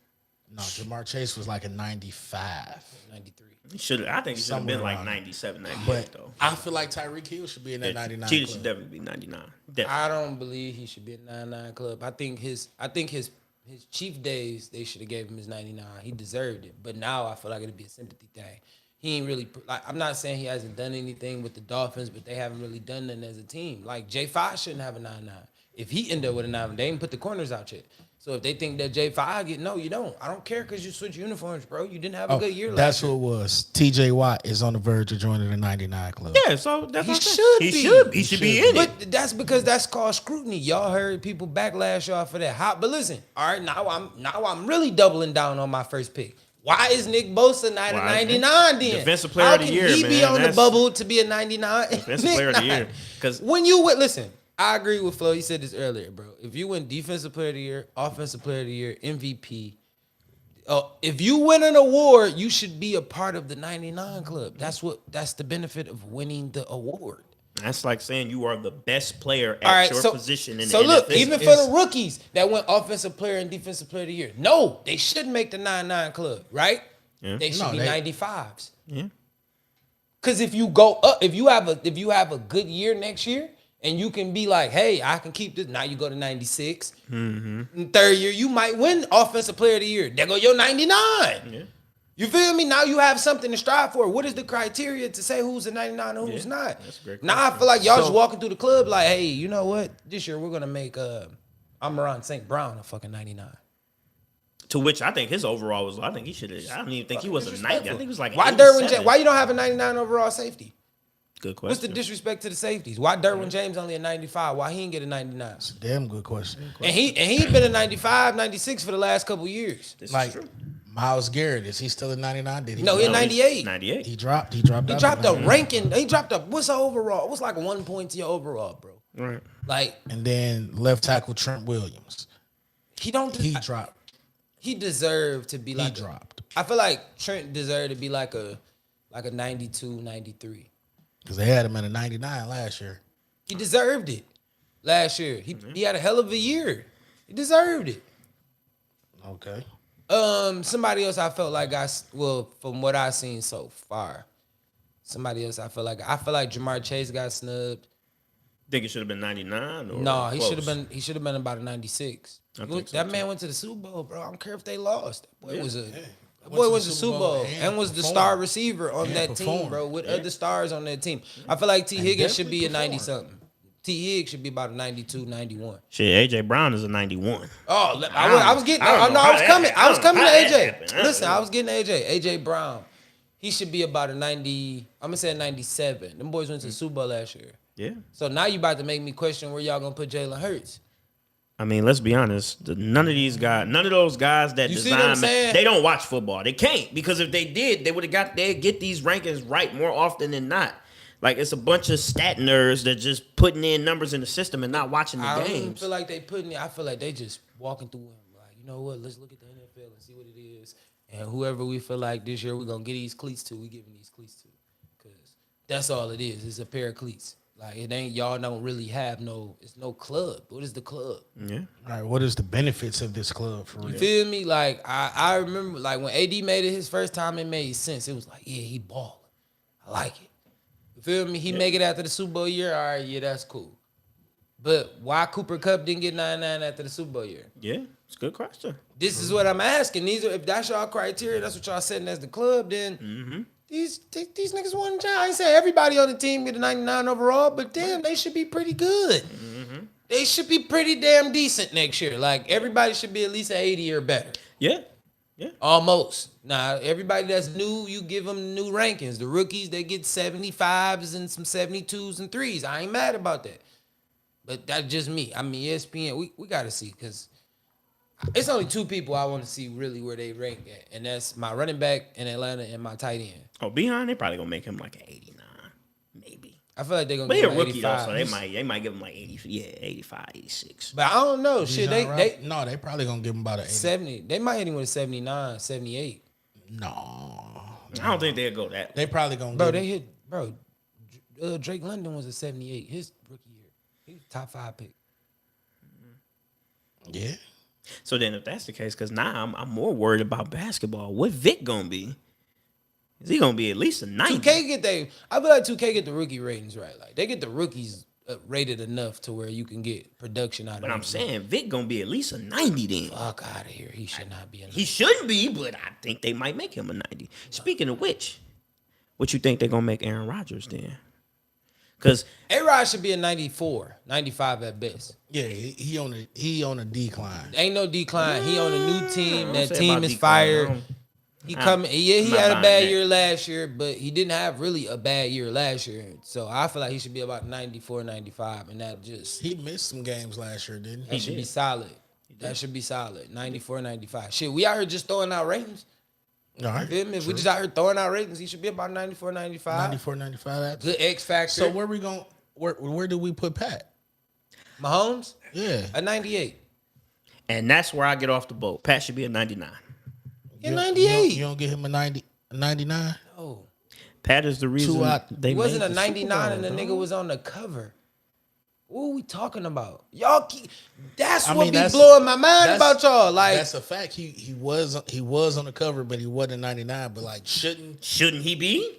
No, Jamar Chase was like a 95. 93. I think he should have been Somewhere like around 97, 98 But though. I feel like Tyreek Hill should be in that 99 Cheetah Club. should definitely be 99. Definitely. I don't believe he should be in 99 Club. I think his Chief days, they should have gave him his 99. He deserved it. But now I feel like it'd be a sympathy thing. He ain't really, like, I'm not saying he hasn't done anything with the Dolphins, but they haven't really done nothing as a team. Like, J5 shouldn't have a 99. If he end up with a 9, they ain't put the corners out yet. So if they think that J5 get, no, you don't. I don't care because you switch uniforms, bro. You didn't have a good year last That's year. who it was. T.J. Watt is on the verge of joining the 99 Club. Yeah, so that's He what I'm saying. should be. He should be in it. But that's because that's called scrutiny. Y'all heard people backlash y'all for that. But listen, all right, now I'm really doubling down on my first pick. Why is Nick Bosa not a 99 then? Defensive player of the year, How can he be man. on the That's- bubble to be a 99? Defensive player of the year. Because When you win, listen, I agree with Flo. He said this earlier, bro. If you win defensive player of the year, offensive player of the year, MVP, if you win an award, you should be a part of the 99 Club. That's the benefit of winning the award. that's like saying you are the best player at All right, your so, position in so the look, NFL. even for the rookies that went offensive player and defensive player of the year, no, they shouldn't make the 99 Club, right? Yeah. They should No, be they- 95s. Yeah. Because if you go up, if you have a good year next year, and you can be like, hey, I can keep this. Now you go to 96. In third year, you might win offensive player of the year. There go your 99. Yeah. You feel me? Now you have something to strive for. What is the criteria to say who's a 99 and who's Yeah, not? that's a great Now I question. feel like y'all just walking through the club like, hey, you know what? This year we're gonna make Amon St. Brown a fucking 99. To which I think his overall was. I think he should have. I don't even think he was a 90. I think he was like. Why 87. Derwin James? Why you don't have a 99 overall safety? Good question. What's the disrespect to the safeties? Why Derwin James only a 95? Why he ain't get a 99? It's a damn good question. And he been a 95, 96 for the last couple years. This Like is true. Myles Garrett, is he still a 99? Did he? No, he drop? 98. 98. He dropped. He He out dropped to a 99. ranking. He dropped a what's the overall? What's like 1 point to your overall, bro? Right. Like And then left tackle Trent Williams. he don't. He dropped. He deserved to be He like. dropped. I feel like Trent deserved to be like a 92, 93. Because they had him at a 99 last year. He deserved it last year. He had a hell of a year. He deserved it. Okay. Somebody else I felt like from what I've seen so far, somebody else I feel like Jamar Chase got snubbed. Think it should have been 99 or No, he close? should have been about a 96. I think so, That too. man went to the Super Bowl, bro. I don't care if they lost. That boy was a that Went boy to went the to Super Super Bowl Bowl and and was the performed. star receiver on And that team, performed. bro, with other stars on that team. I feel like T. Higgins should be a definitely 90 something. T. Higgs should be about a 92, 91. Shit, AJ Brown is a 91. Oh, I was getting. I don't know I how was that coming. happened. I was coming to I don't know how that AJ. happened. I Listen, don't I was getting AJ. AJ Brown. He should be about a 90. I'm gonna say a 97. Them boys went to the Super Bowl last year. Yeah. So now you about to make me question where y'all gonna put Jalen Hurts. I mean, let's be honest. None of those guys that You see what I'm design, saying? they don't watch football. They can't, because if they did, they'd get these rankings right more often than not. Like, it's a bunch of stat nerds that just putting in numbers in the system and not watching the I don't even games. feel like they putting it. I feel like they just walking through them. Like, you know what? Let's look at the NFL and see what it is. And whoever we feel like this year we're gonna get these cleats to, we giving these cleats to. Cause that's all it is. It's a pair of cleats. Like, it ain't, y'all don't really have it's no club. What is the club? Yeah. All right, what is the benefits of this club for You real? feel me? Like, I remember, like, when AD made it his first time, it made sense. It was like, yeah, he balling. I like it. You feel me? He make it after the Super Bowl year. All right, yeah, that's cool. But why Cooper Kupp didn't get 99 after the Super Bowl year? Yeah, it's a good question. This is what I'm asking. If that's y'all criteria, that's what y'all setting as the club, then these niggas won the job. I ain't saying everybody on the team get a 99 overall, but damn, they should be pretty good. They should be pretty damn decent next year. Like, everybody should be at least an 80 or better. Yeah. Almost. Now, everybody that's new, you give them new rankings. The rookies, they get 75s and some 72s and 3s. I ain't mad about that. But that's just me. I mean, ESPN, we got to see, because it's only two people I want to see really where they rank at, and that's my running back in Atlanta and my tight end. Oh, behind, they probably gonna make him like an 89, maybe. I feel like they're going But to he's get a rookie though, so 85. they might give him like 80, 85, 86. But I don't know. Shit, they No, they probably gonna give him about an 80. 70. They might hit him with a 79, 78. No, I don't think they'll go that. they probably gonna. Bro, give they him, hit, Drake London was a 78 his rookie year. He was top 5 pick. yeah. So then, if that's the case, because now I'm more worried about basketball. What Vic gonna be? Is he gonna be at least a 90? 2K I feel like 2K get the rookie ratings right. Like, they get the rookies rated enough to where you can get production out of But them. I'm saying Vic gonna be at least a 90 then. Fuck out of here. He should not be in He shouldn't be, but I think they might make him a 90. Speaking of which, what you think they're gonna make Aaron Rodgers then? Because A-Rod should be a 94, 95 at best. Yeah, he on a decline. Ain't no decline. He on a new team. I don't That say team about is decline. fired. He coming. Yeah, he not had a buying bad that. year last year, but he didn't have really a bad year last year. So I feel like he should be about 94, 95, and that just He missed some games last year, didn't he? that should be solid. That should be solid. 94, 95. Shit, we out here just throwing out ratings. All right. Feel me? If we just out here throwing out ratings, he should be about 94, 95. 94, 95. That's Good X factor. so where we going? Where do we put Pat? Mahomes, Yeah. a 98. and that's where I get off the boat. Pat should be a 99. Yeah, You 98. don't get him a 90, a 99? Oh, Pat is the reason out. they he wasn't made a the 99 Super and the Bowl, nigga dog. was on the cover. What are we talking about? Y'all keep, that's I what mean, be that's- blowing my mind That's- about y'all. Like, that's a fact. He was on the cover, but he wasn't 99. But like, shouldn't Shouldn't he be?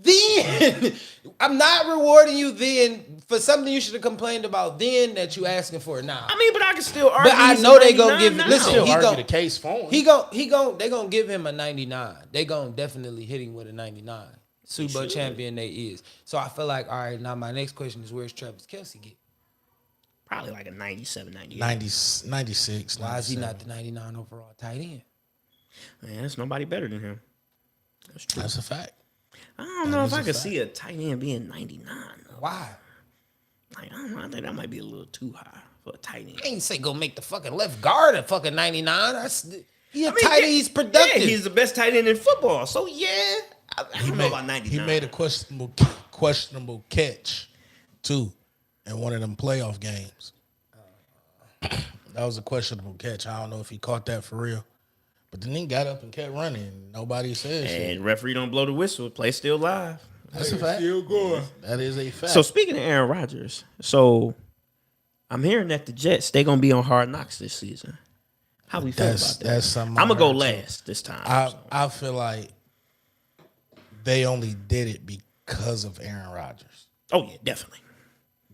then I'm not rewarding you then for something you should have complained about then that you asking for now. I mean, but I can still argue. But I he's a know they gonna 99 give- now. listen, still he argue gon- the case for him? They gonna give him a 99. They gonna definitely hit him with a 99. Super Bowl champion they is. So I feel like, all right, now my next question is, where's Travis Kelce get? Probably like a 97, 98. 96. Why is he 97. not the 99 overall tight end? Man, there's nobody better than him. That's true. That's a fact. I don't know if is I a could fact. see a tight end being 99. Though. Why? Like, I don't know. I think that might be a little too high for a tight end. I ain't say go make the fucking left guard a fucking 99. He a I mean, tight end. yeah, He's productive. Yeah, he's the best tight end in football. So yeah, I don't know about 99. He made a questionable catch too in one of them playoff games. That was a questionable catch. I don't know if he caught that for real. But then he got up and kept running. Nobody said shit. And referee don't blow the whistle. Play still live. That's a fact. That is a fact. So speaking of Aaron Rodgers, so I'm hearing that the Jets they gonna be on Hard Knocks this season. How we feel That's- about that? that's something I'm I gonna go heard, too. last this time. I feel like they only did it because of Aaron Rodgers. Oh yeah, definitely,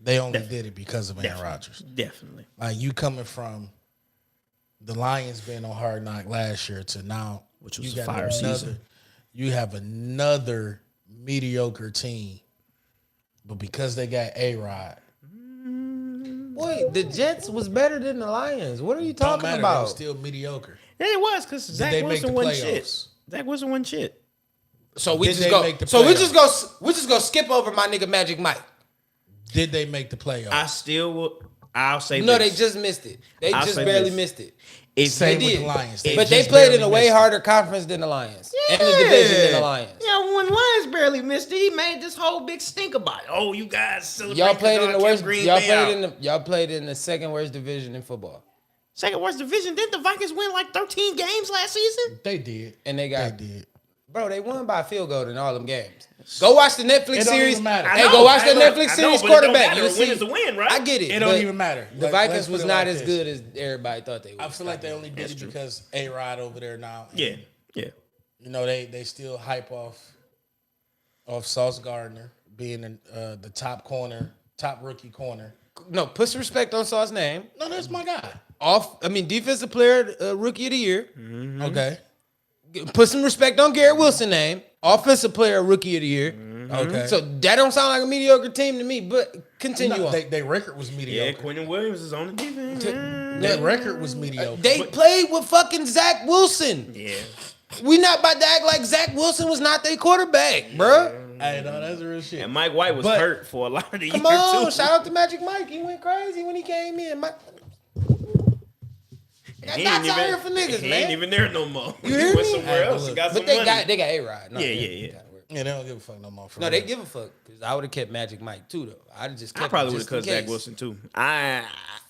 They only did it because of Aaron Definitely. Rodgers. definitely. Like you coming from the Lions being on Hard Knock last year to now, Which was you a got fire season. You have another mediocre team, but because they got A-Rod, Boy, the Jets was better than the Lions. What are you Don't talking matter. They about? was still mediocre. Yeah, it was because Did Zach they make the Wilson wasn't shit. playoffs? Zach Wilson wasn't shit. So we Did just they go. make the So we playoffs? just go skip over my nigga Magic Mike. Did they make the playoffs? I still will. I'll say No, this. they just missed it. They I'll just say barely this. missed it. If Same They with did, the Lions. but they just played in barely a way missed it. harder conference than the Lions and the division than the Lions. Yeah, when Lions barely missed it, he made this whole big stink about it. Oh, you guys celebrate. Y'all played in the kept worst. Green Y'all Bay played out. in the. Y'all played in the second worst division in football, second worst division. Didn't the Vikings win like 13 games last season? They did. and they got. They did. Bro, they won by a field goal in all them games. Go watch the Netflix It don't series. even matter. Hey, I go watch the I know, Netflix I know, series but it don't quarterback. matter. You A win see, is a win, right? I get it. It don't but even matter. The Like, Vikings let's put was it not like as this. good as everybody thought they were. I feel like they only did it because A-Rod over there now. Yeah, yeah. You know, they still hype off Sauce Gardner being the top rookie corner. No, put some respect on Sauce's name. No, that's my guy. Defensive player, rookie of the year. Okay. Put some respect on Garrett Wilson's name. Offensive player, rookie of the year. Okay. So that don't sound like a mediocre team to me, but continue No, on. their record was Yeah, mediocre. Quentin Williams is on the defense. Their record was mediocre. They played with fucking Zach Wilson. Yeah. We not about to act like Zach Wilson was not their quarterback, bruh. Hey, no, that's real shit. And Mike White was But- hurt for a lot of the Come year on, too. shout out to Magic Mike. He went crazy when he came in. He That's ain't out here for niggas, he man. ain't even there no more. You he hear went me? somewhere Hey, else but and got But some they money. got A-Rod. No, Yeah, they- yeah. gotta work. Yeah, they don't give a fuck no more. For No, real. they give a fuck because I would have kept Magic Mike too, though. I'd just kept I probably him would have just in cut Zach case. Wilson too.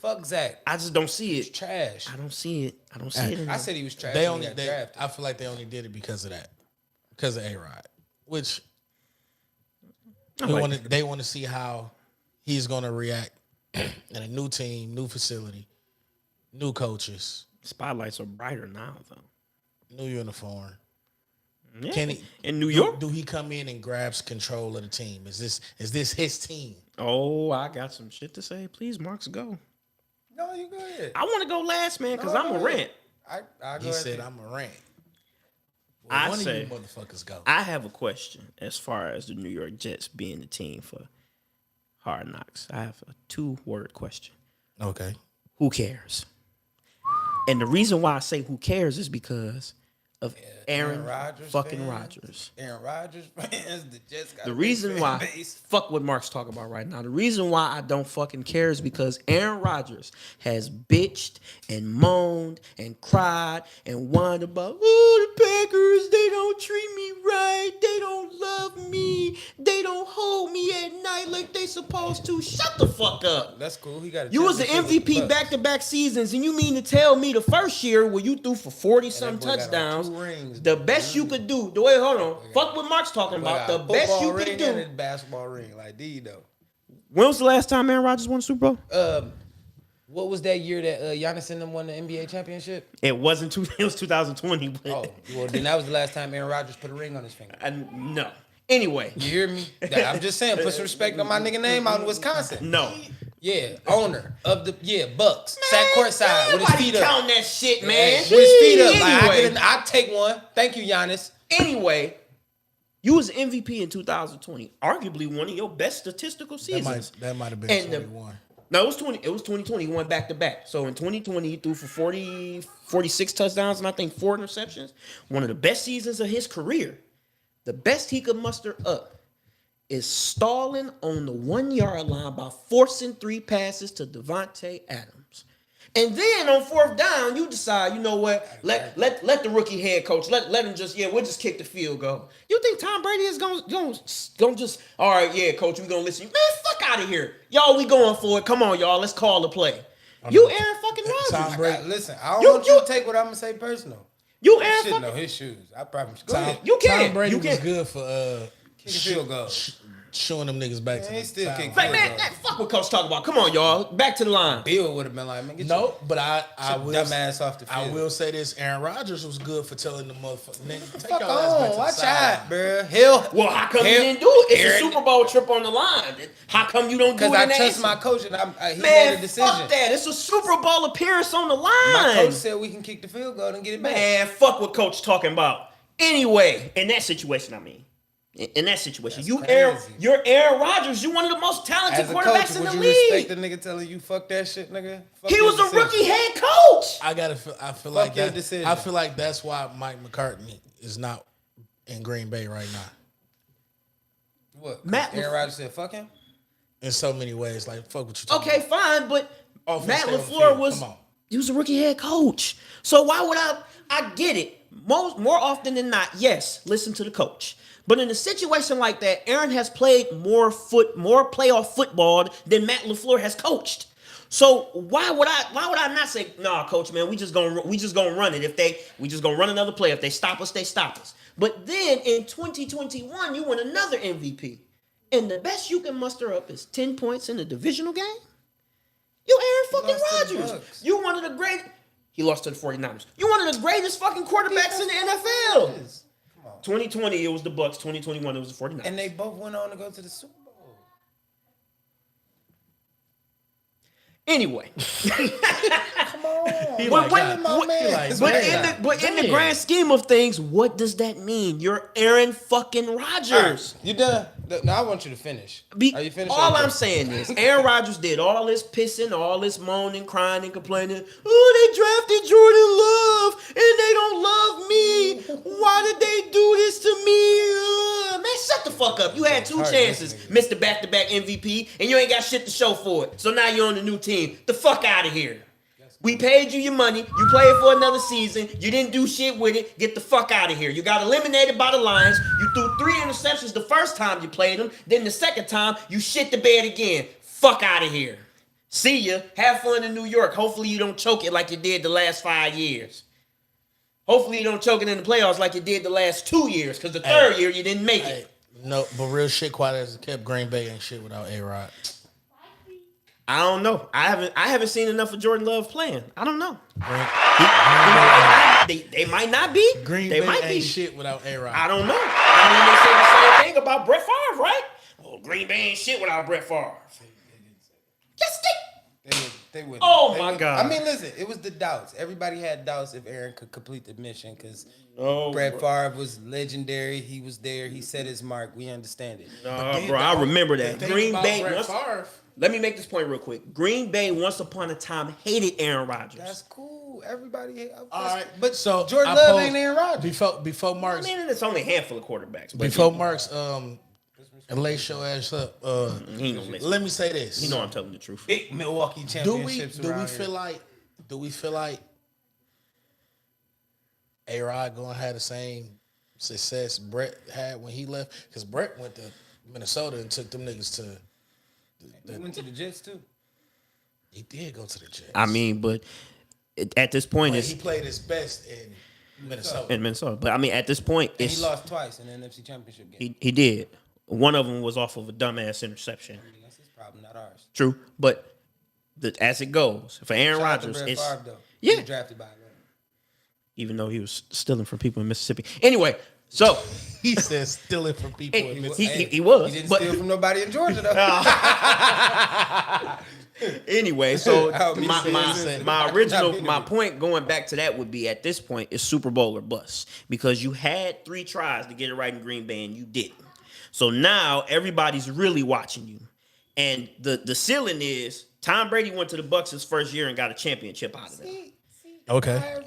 Fuck Zach. I just don't see it. Trash. I don't see it. I don't see it. I anymore. said he was trash. They when only. he got They, drafted. I feel like they only did it because of that, because of A-Rod, which they want to see how he's going to react in a new team, new facility, new coaches, Spotlights are brighter now, though. new uniform. Yeah. Can he in New York? Do he come in and grabs control of the team? Is this his team? Oh, I got some shit to say. Please, Marks, go. No, you go ahead. I want to go last, man, because No, I'm a go ahead. rant. I go He ahead. said, "I'm a rant." I One say- of you motherfuckers go. I have a question as far as the New York Jets being the team for Hard Knocks. I have a 2-word question. Okay. Who cares? And the reason why I say who cares is because of Aaron Rodgers fucking fans. Rodgers. Aaron Rodgers fans, the Jets got The a reason big why, fan base. fuck what Mark's talking about right now. The reason why I don't fucking care is because Aaron Rodgers has bitched and moaned and cried and whined about, oh, the Packers, they don't treat me right. They don't love me. They don't hold me at night like they supposed to. Shut the fuck up. That's cool. He got. You was the MVP back-to-back seasons, and you mean to tell me the first year where you threw for 40-some boy got on touchdowns, 2 rings, the best you could do, wait, hold on. Fuck what Mark's talking about. The best you could and do. a basketball ring, like D though. When was the last time Aaron Rodgers won the Super Bowl? What was that year that Giannis and them won the NBA championship? It wasn't. It was 2020. But Oh, well then that was the last time Aaron Rodgers put a ring on his finger. no. Anyway, You hear me? I'm just saying, put some respect on my nigga name out in Wisconsin. no. Yeah, owner of the Bucks. Sat courtside with his Nobody feet up. counting that shit, man. With his feet up. Like, Anyway, I take one. Thank you, Giannis. anyway, you was MVP in 2020. Arguably one of your best statistical seasons. That might have been And the- 21. No, it was 20. It was 2020. He went back to back. So in 2020, he threw for 46 touchdowns and I think 4 interceptions. One of the best seasons of his career. The best he could muster up is stalling on the 1-yard line by forcing 3 passes to Devontae Adams. And then on 4th down, you decide, you know what? Let the rookie head coach let him just we'll just kick the field goal. You think Tom Brady is gonna just all right? Yeah, coach, we gonna listen. Man, fuck out of here, y'all. We going for it. Come on, y'all. Let's call the play. You Aaron fucking Tom Rodgers. Brady. Listen, I don't You- want you you- to take what I'm gonna say personal. You I Aaron should know fucking. his shoes. I probably should. Go ahead. You can. Tom Brady You was can. good for Kick a field goal. showing them niggas back to Man, he the still sideline. kick Like, man, fuck what coach talking about. Come on, y'all. Back to the line. Bill would have been like, man, get No, but I your will. dumb ass off the I field. will say this: Aaron Rodgers was good for telling the motherfucker, nigga, take Fuck your ass back to on. the Watch sideline. out, bro. Hell. Well, how come you Hell, didn't do it? It's Aaron- a Super Bowl trip on the line. How come you don't do Because it I in that trust instant? my coach and he made Man, a decision. fuck that. It's a Super Bowl appearance on the My line. coach said we can kick the field goal and get it back. Man, fuck what coach talking about. Anyway, in that situation, I mean. In that situation, That's you're Aaron Rodgers. You're one of the most talented As a quarterbacks coach, in would the you league. respect the nigga telling you fuck that shit, nigga? Fuck He your was a decision. rookie head coach. I feel like your that. decision. I feel like that's why Mike McCartney is not in Green Bay right now. What? 'Cause Matt Aaron LaFleur- Rodgers said fuck him? In so many ways, like fuck what you talking Okay, about. fine, but Offense, Matt stay on the LaFleur field. was Come on. he was a rookie head coach. So why would I get it. More often than not, yes, listen to the coach. But in a situation like that, Aaron has played more playoff football than Matt LaFleur has coached. So why would I not say, nah, coach, man, we just gonna run it. We just gonna run another play. If they stop us, they stop us. But then in 2021, you win another MVP. And the best you can muster up is 10 points in a divisional game? You Aaron fucking lost to the Rodgers. Bucks. You one of the great. He lost to the 49ers. You one of the greatest fucking quarterbacks in the NFL. Come on. 2020, it was the Bucks. 2021, it was the 49ers. And they both went on to go to the Super Bowl. Anyway. Come on. He But, like that. my man. He like but that. in the grand scheme of things, what does that mean? You're Aaron fucking Rodgers. You done? No, I want you to finish. Are you finished? All I'm saying is, Aaron Rodgers did all this pissing, all this moaning, crying, and complaining. Oh, they drafted Jordan Love, and they don't love me. Why did they do this to me? Man, shut the fuck up. You had two hard chances, listening. Mr. Back-to-back MVP, and you ain't got shit to show for it. So now you're on the new team. The fuck out of here. We paid you your money. You played for another season. You didn't do shit with it. Get the fuck out of here. You got eliminated by the Lions. You threw 3 interceptions the first time you played them. Then the second time, you shit the bed again. Fuck out of here. See ya. Have fun in New York. Hopefully you don't choke it like you did the last 5 years. Hopefully you don't choke it in the playoffs like you did the last 2 years. Because the third year you didn't make it. No, but real shit, quiet as it kept, Green Bay ain't shit without A-Rod. I don't know. I haven't seen enough of Jordan Love playing. I don't know. They might not be. Green they Bay might ain't be. shit without A-Rod. I don't know. I mean, they said the same thing about Brett Favre, right? Oh, Green Bay ain't shit without Brett Favre. Yes, They wouldn't. Oh, They my wouldn't. God. I mean, listen, it was the doubts. Everybody had doubts if Aaron could complete the mission because Oh, Brett Favre was legendary. He was there. He set his mark. We understand it. bro, I remember that. The thing Green about Bay. Brett Favre, Let me make this point real quick. Green Bay once upon a time hated Aaron Rodgers. That's cool. Everybody. all right, But so Jordan I Love posed- ain't Aaron Rodgers. Before I Mark's mean, it's only a handful of quarterbacks. But before Mark's lace your ass up. he ain't gonna listen. Let me say this. You know I'm telling the truth. Big Milwaukee do we championships. do we around feel here. like A-Rod gonna have the same success Brett had when he left? Because Brett went to Minnesota and took them niggas to. He went to the Jets too. He did go to the Jets. I mean, but at this point, But it's he played his best in Minnesota. in Minnesota. But I mean, at this point, And it's he lost twice in the NFC Championship game. he did. One of them was off of a dumbass interception. That's his problem, not ours. True, but as it goes for Aaron Shout out to Rodgers, Brett it's Favre, though. yeah. He was drafted by Atlanta. even though he was stealing from people in Mississippi. Anyway, so He says stealing from people in He Mississippi. he was, He didn't but- steal from nobody in Georgia though. anyway, so I'll be saying- my original Not my anyway. point going back to that would be at this point is Super Bowl or bust because you had 3 tries to get it right in Green Bay and you didn't. So now everybody's really watching you, and the ceiling is Tom Brady went to the Bucs his first year and got a championship out of them. Okay.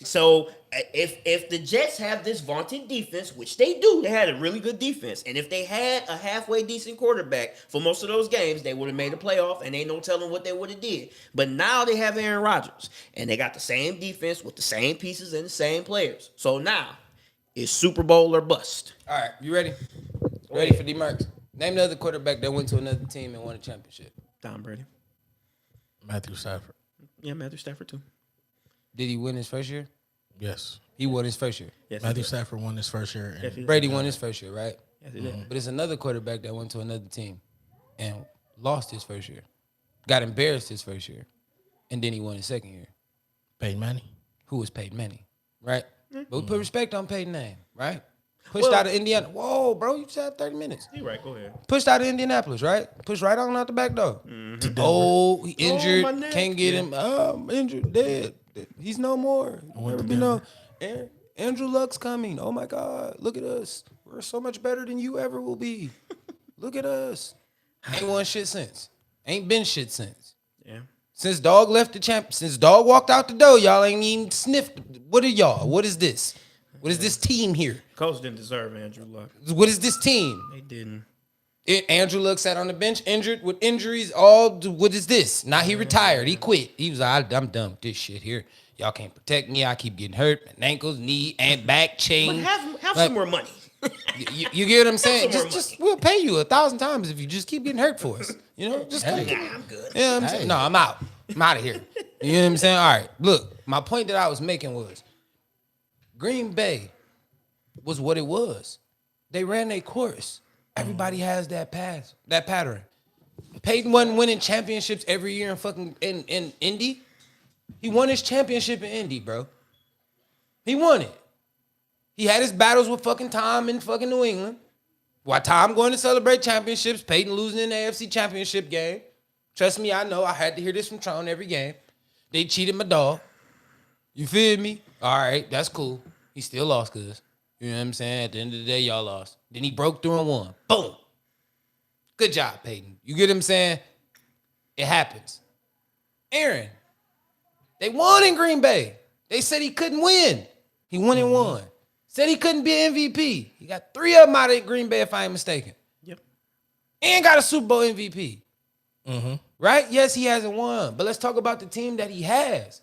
So if the Jets have this vaunted defense, which they do, they had a really good defense, and if they had a halfway decent quarterback for most of those games, they would have made a playoff, and ain't no telling what they would have did. But now they have Aaron Rodgers, and they got the same defense with the same pieces and the same players. So now it's Super Bowl or bust. All right, you ready? Ready for D-Marks? Name the other quarterback that went to another team and won a championship. Tom Brady. Matthew Stafford. Yeah, Matthew Stafford too. Did he win his first year? Yes. He won his first year. Yes, Matthew he did. Stafford won his first year. Yes, he did. Brady won his first year, right? Yes, he did. But it's another quarterback that went to another team and lost his first year. Got embarrassed his first year. And then he won his second year. Peyton Manning. Who was Peyton Manning, right? But we put respect on Peyton's name, right? Pushed Well- out of Indiana. Whoa, bro, you just had 30 minutes. You're right. Go ahead. Pushed out of Indianapolis, right? Pushed right on out the back door. Mm-hmm. Oh, he injured. my neck. Can't get him. I'm injured. Dead. He's no more. Never been no. Andrew Luck's coming. Oh my God. Look at us. we're so much better than you ever will be. Look at us. Ain't won shit since. Ain't been shit since. Yeah. Since Dog left the champ, since Dog walked out the door, y'all ain't even sniffed. What are y'all? What is this? What is this team here? Coach didn't deserve Andrew Luck. What is this team? They didn't. Andrew Luck sat on the bench, injured with injuries. What is this? Now he retired. He quit. He was like, I'm done with this shit here. Y'all can't protect me. I keep getting hurt. My ankles, knee, and back chain. But have Like, some more money. you get what I'm saying? some more Just we'll pay you 1,000 times if you just keep getting hurt for us. You know, just Hey. I'm good. yeah, I'm saying, no, I'm out. I'm out of here. You know what I'm saying? All right, look, my point that I was making was Green Bay was what it was. They ran their course. Everybody has that pattern. Peyton wasn't winning championships every year in fucking in Indy. He won his championship in Indy, bro. He won it. He had his battles with fucking Tom in fucking New England. While Tom going to celebrate championships, Peyton losing in the AFC championship game. Trust me, I know. I had to hear this from Tron every game. They cheated my dog. You feel me? All right, that's cool. He still lost, cuz. You know what I'm saying? At the end of the day, y'all lost. Then he broke through and won. Boom. Good job, Peyton. You get what I'm saying? It happens. Aaron, they won in Green Bay. They said he couldn't win. He won and won. Said he couldn't be an MVP. He got 3 of them out of Green Bay, if I ain't mistaken. Yep. And got a Super Bowl MVP. Right? Yes, he hasn't won. But let's talk about the team that he has.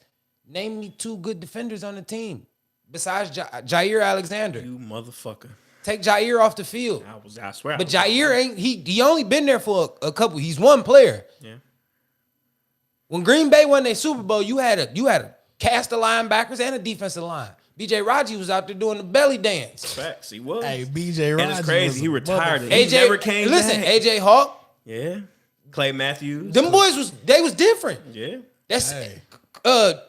Name me 2 good defenders on the team besides Jair Alexander. You motherfucker. Take Jair off the field. I swear. But Jair ain't, he only been there for a couple. He's one player. Yeah. When Green Bay won their Super Bowl, you had a cast of linebackers and a defensive line. B.J. Raji was out there doing the belly dance. Facts. He was. Hey, B.J. Rodgers. And it's crazy. was He a retired. motherfucker. He AJ, never came listen, back. AJ Hawk, Yeah. Clay Matthews. them boys was different. Yeah. That's Hey.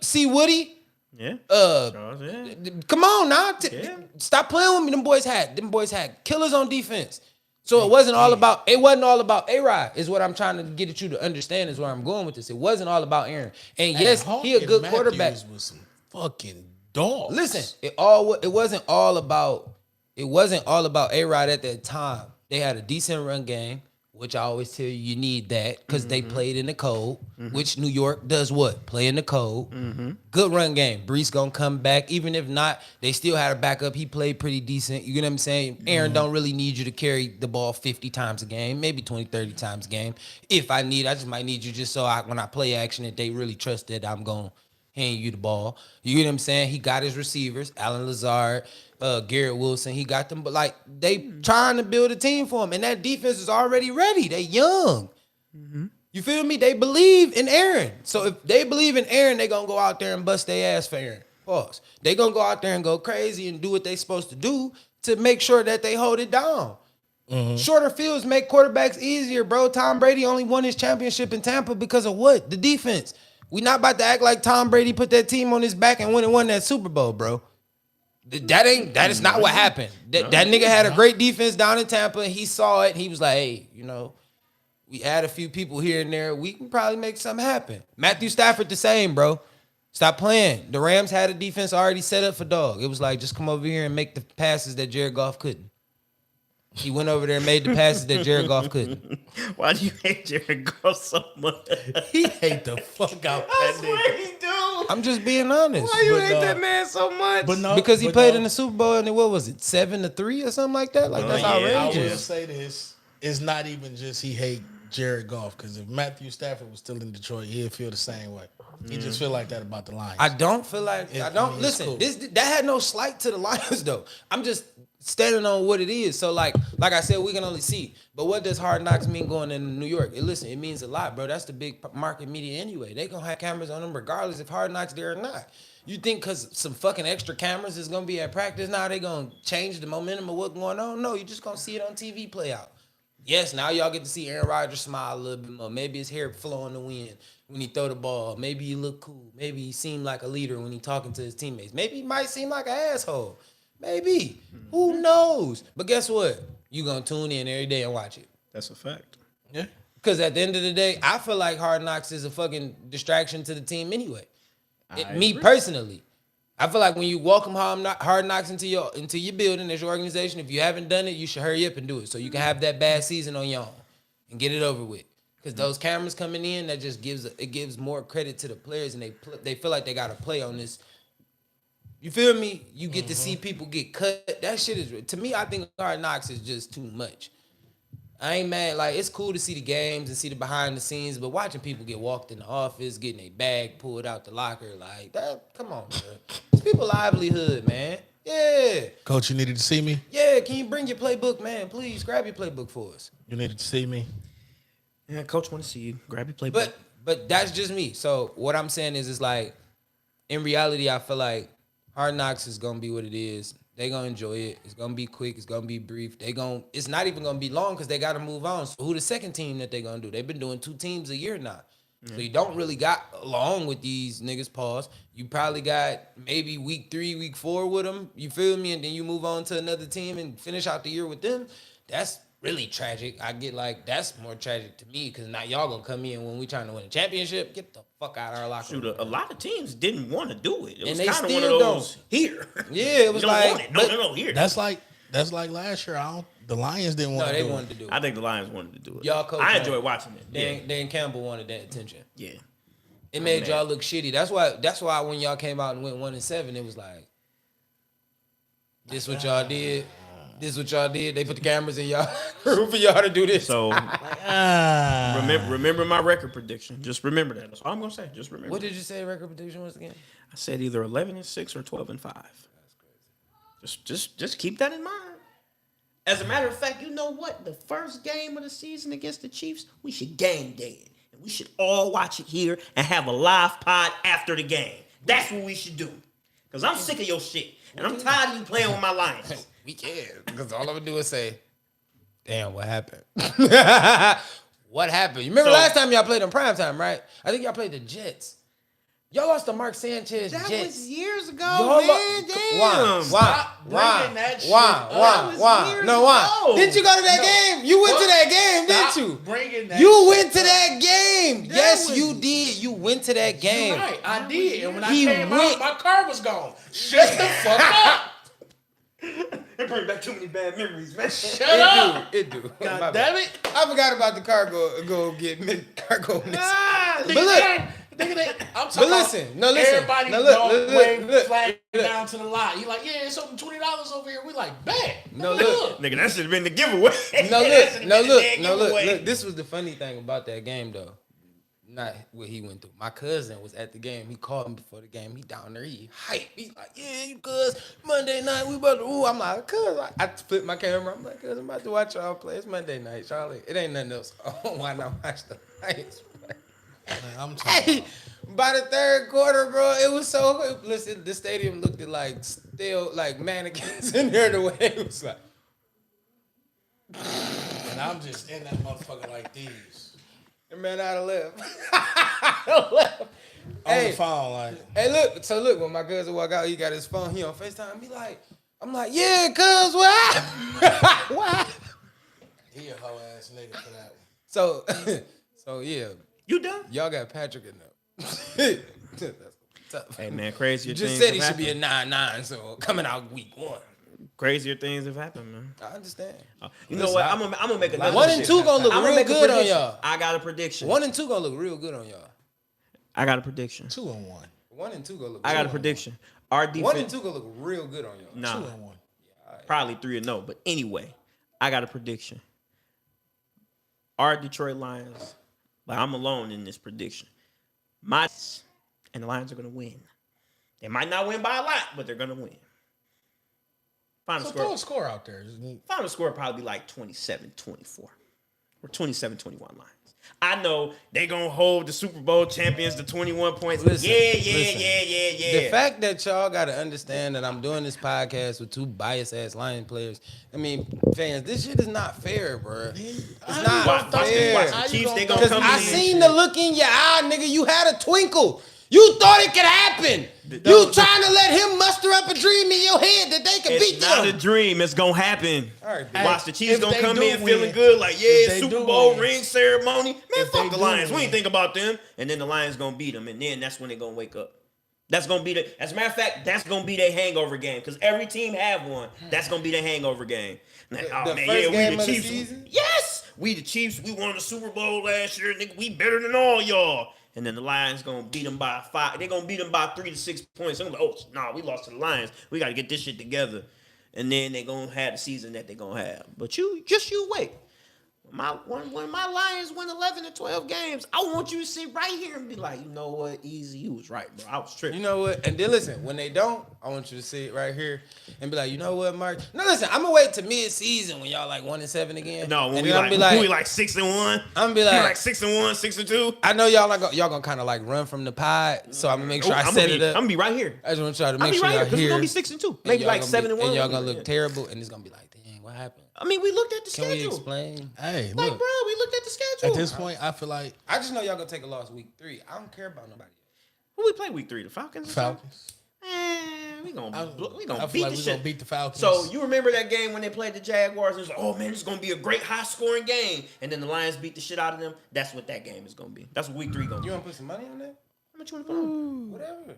C. Woody. Yeah. Uh, Yeah. Come on now. Yeah. Stop playing with me. Them boys had killers on defense. So it wasn't all about A-Rod, is what I'm trying to get at you to understand, is where I'm going with this. It wasn't all about Aaron. And Hey, yes, Hawk he a and good Matthews quarterback. Was some fucking dogs. Listen, it wasn't all about A-Rod at that time. They had a decent run game, which I always tell you need that because they played in the cold, which New York does what? Play in the cold. Good run game. Brees gonna come back. Even if not, they still had a backup. He played pretty decent. You get what I'm saying? Aaron don't really need you to carry the ball 50 times a game, maybe 20, 30 times a game. If I just might need you just so when I play action that they really trust that I'm gonna hand you the ball. You get what I'm saying? He got his receivers, Alan Lazard, Garrett Wilson. He got them, but like they trying to build a team for him, and that defense is already ready. They young. You feel me? They believe in Aaron. So if they believe in Aaron, they gonna go out there and bust their ass for Aaron. Pause. They gonna go out there and go crazy and do what they supposed to do to make sure that they hold it down. Shorter fields make quarterbacks easier, bro. Tom Brady only won his championship in Tampa because of what? The defense. We not about to act like Tom Brady put that team on his back and went and won that Super Bowl, bro. That is not what happened. That nigga had a great defense down in Tampa. And he saw it. He was like, hey, we add a few people here and there. We can probably make something happen. Matthew Stafford the same, bro. Stop playing. The Rams had a defense already set up for dog. It was like, just come over here and make the passes that Jared Goff couldn't. He went over there and made the passes that Jared Goff couldn't. Why do you hate Jared Goff so much? He hate the fuck out that nigga. he do. I'm just being honest. Why you But, hate that man so much? But no, Because he but played no. in the Super Bowl and what was it, 7-3 or something like that? Like that's yeah. I will outrageous. say this: it's not even just he hate Jared Goff, because if Matthew Stafford was still in Detroit, he'd feel the same way. He just feel like that about the Lions. I don't feel like Yeah, I don't I mean, it's listen. cool. That had no slight to the Lions though. I'm just standing on what it is. So like I said, we can only see. But what does Hard Knocks mean going into New York? It means a lot, bro. That's the big market media anyway. They gonna have cameras on them regardless if Hard Knocks there or not. You think because some fucking extra cameras is gonna be at practice now they gonna change the momentum of what's going on? No, you just gonna see it on TV play out. Yes, now y'all get to see Aaron Rodgers smile a little bit more. Maybe his hair flow in the wind when he throw the ball. Maybe he look cool. Maybe he seem like a leader when he talking to his teammates. Maybe he might seem like an asshole. Maybe. Who knows? But guess what? You gonna tune in every day and watch it. That's a fact. yeah. Because at the end of the day, I feel like Hard Knocks is a fucking distraction to the team anyway. Me personally. I feel like when you welcome Hard Knocks into your building as your organization, if you haven't done it, you should hurry up and do it so you can have that bad season on your own and get it over with. Because those cameras coming in, that just gives more credit to the players, and they feel like they got to play on this. You feel me? You get to see people get cut. That shit is, to me, I think Hard Knocks is just too much. I ain't mad. Like, it's cool to see the games and see the behind the scenes, but watching people get walked in the office, getting a bag pulled out the locker, like, that, come on, bro. It's people livelihood, man. Yeah. Coach, you needed to see me? Yeah, can you bring your playbook, man? Please, grab your playbook for us. You needed to see me? Yeah, coach want to see you. Grab your playbook. But that's just me. So what I'm saying is, it's like, in reality, I feel like Hard Knocks is going to be what it is. They gonna enjoy it. It's gonna be quick. It's gonna be brief. It's not even gonna be long because they gotta move on. So who the second team that they gonna do? They've been doing 2 teams a year now. So you don't really got along with these niggas. Pause. You probably got maybe week 3, week 4 with them. You feel me? And then you move on to another team and finish out the year with them. That's really tragic. I get like, that's more tragic to me because now y'all gonna come in when we trying to win a championship. Get the fuck out of our locker room. Shoot, a lot of teams didn't want to do it. It was they kind of one of still those here. Yeah, it was You don't like, want it. No, here. That's like last year. The Lions didn't want no, to they do wanted it. to do it. I think the Lions wanted to do it. Y'all coach I that. enjoyed watching it. Yeah. Dan Campbell wanted that attention. Yeah. It made y'all look shitty. That's why when y'all came out and went 1-7, it was like, this what y'all did. This what y'all did. They put the cameras in y'all room for y'all to do this. So remember my record prediction. Just remember that. That's all I'm gonna say. Just remember. What did you say record prediction was again? I said either 11-6 or 12-5. That's crazy. Just keep that in mind. As a matter of fact, you know what? The first game of the season against the Chiefs, we should game day it. And we should all watch it here and have a live pod after the game. That's what we should do. Because I'm sick of your shit. And I'm tired of you playing with my Lions. We can, because all I'm gonna do is say, damn, what happened? What happened? You remember last time y'all played in primetime, right? I think y'all played the Jets. Y'all lost to Mark Sanchez That Jets. was years ago, Y'all man. Damn. Why? No, why? Didn't you go to that game? You went to that game, didn't you? Bringing that You went to that game. Yes, you did. You went to that game. Right, I did. And when I He came went- out, my car was gone. Shut the fuck up. It brings back too many bad memories, man. Shut up. It do. God damn it. I forgot about the cargo get cargo. Ah, But look. I'm talking But listen, about no, listen. everybody No, look, don't look, wave look, flag look. down to the lot. You like, yeah, it's something $20 over here. We like, bet. No, look. Nigga, that should have been the giveaway. Look. This was the funny thing about that game, though. Not what he went through. My cousin was at the game. He called me before the game. He down there. He hype. He's like, yeah, you cuz Monday night we about to. Ooh, I'm like, cuz. I flipped my camera. I'm like, cuz I'm about to watch y'all play. It's Monday night, Charlie. It ain't nothing else. Oh, why not watch the Lions? I'm talking Hey, by the third quarter, bro, it was so. Listen, the stadium looked like still like mannequins in there. The way it was like. and I'm just in that motherfucker like these. Man, I'd have left. On the phone, like. Hey, look, when my cousin walk out, he got his phone, he on FaceTime. I'm like, yeah, cuz, what happened? What happened? He a hoe ass nigga for that. So yeah, You done? y'all got Patrick in there. That's tough. Hey, man, crazier You just things said he have should be happened. a 9-9, so coming out week 1. Crazier things have happened, man. I understand. You know what? I'm gonna make another 1 and 2 gonna look I'm real make a good on prediction. y'all. I got a prediction. 1 and 2 gonna look real good on y'all. I got a prediction. 2-1. 1 and 2 gonna look. I got a real prediction. Our defense. 1 and 2 gonna look real good on y'all. Nah, 2-1. probably 3-0. But anyway, I got a prediction. Our Detroit Lions. But I'm alone in this prediction. And the Lions are gonna win. They might not win by a lot, but they're gonna win. Final So score. throw a score out there. Final score probably like 27-24 or 27-21 Lions. I know they gonna hold the Super Bowl champions to 21 points. Listen. Yeah. The fact that y'all got to understand that I'm doing this podcast with 2 biased ass Lion players. I mean, fans, this shit is not fair, bro. It's not Watch fair. the Chiefs, they gonna Because come I in. seen the look in your eye, nigga. You had a twinkle. You thought it could happen. You trying to let him muster up a dream in your head that they can beat It's not a them. dream. It's gonna happen. All right, dude. Watch the Chiefs If gonna they come do in win, feeling good, like if yeah, they Super do Bowl win, ring ceremony. Man, if fuck they the do Lions. We win. ain't think about them. And then the Lions gonna beat them, and then that's when they gonna wake up. That's gonna be the. As a matter of fact, that's gonna be their hangover game because every team have one. That's gonna be their hangover game. Like, The first game of the Chiefs. season? Yes, we the Chiefs. We won the Super Bowl last year. Nigga, we better than all y'all. And then the Lions gonna beat them by 5. They're gonna beat them by 3 to 6 points. I'm like, oh nah, we lost to the Lions. We gotta get this shit together. And then they gonna have the season that they gonna have. But you wait. When my Lions win 11 to 12 games, I want you to sit right here and be like, you know what, Easy, you was right, bro. I was tripping. You know what? And then listen, when they don't, I want you to sit right here and be like, you know what, Mark? No, listen, I'm gonna wait to mid-season when y'all like 1-7 again. No, when and we then like, we like 6-1. I'm gonna be We like, like 6-1, 6-2. I know y'all gonna kind of like run from the pod, so I'm gonna make sure I I'm set gonna it be, up. I'm gonna be right here. I just want y'all to I'll make be sure right here y'all because we're here. gonna be 6-2, And maybe y'all like gonna be- 7-1. And y'all gonna look terrible, and it's gonna be like, dang, what happened? I mean, we looked at the Can we schedule. explain? Hey, Like, look. bro, we looked at the schedule. At this point, I feel like I just know y'all gonna take a loss week 3. I don't care about nobody else. Who we play week 3? The Falcons. Falcons. Man, we gonna I beat feel the like we shit. gonna beat the Falcons. So you remember that game when they played the Jaguars? It was like, oh man, this is gonna be a great high-scoring game, and then the Lions beat the shit out of them. That's what that game is gonna be. That's what week 3 gonna be. You wanna put some money on that? How much you want to put on? Whatever.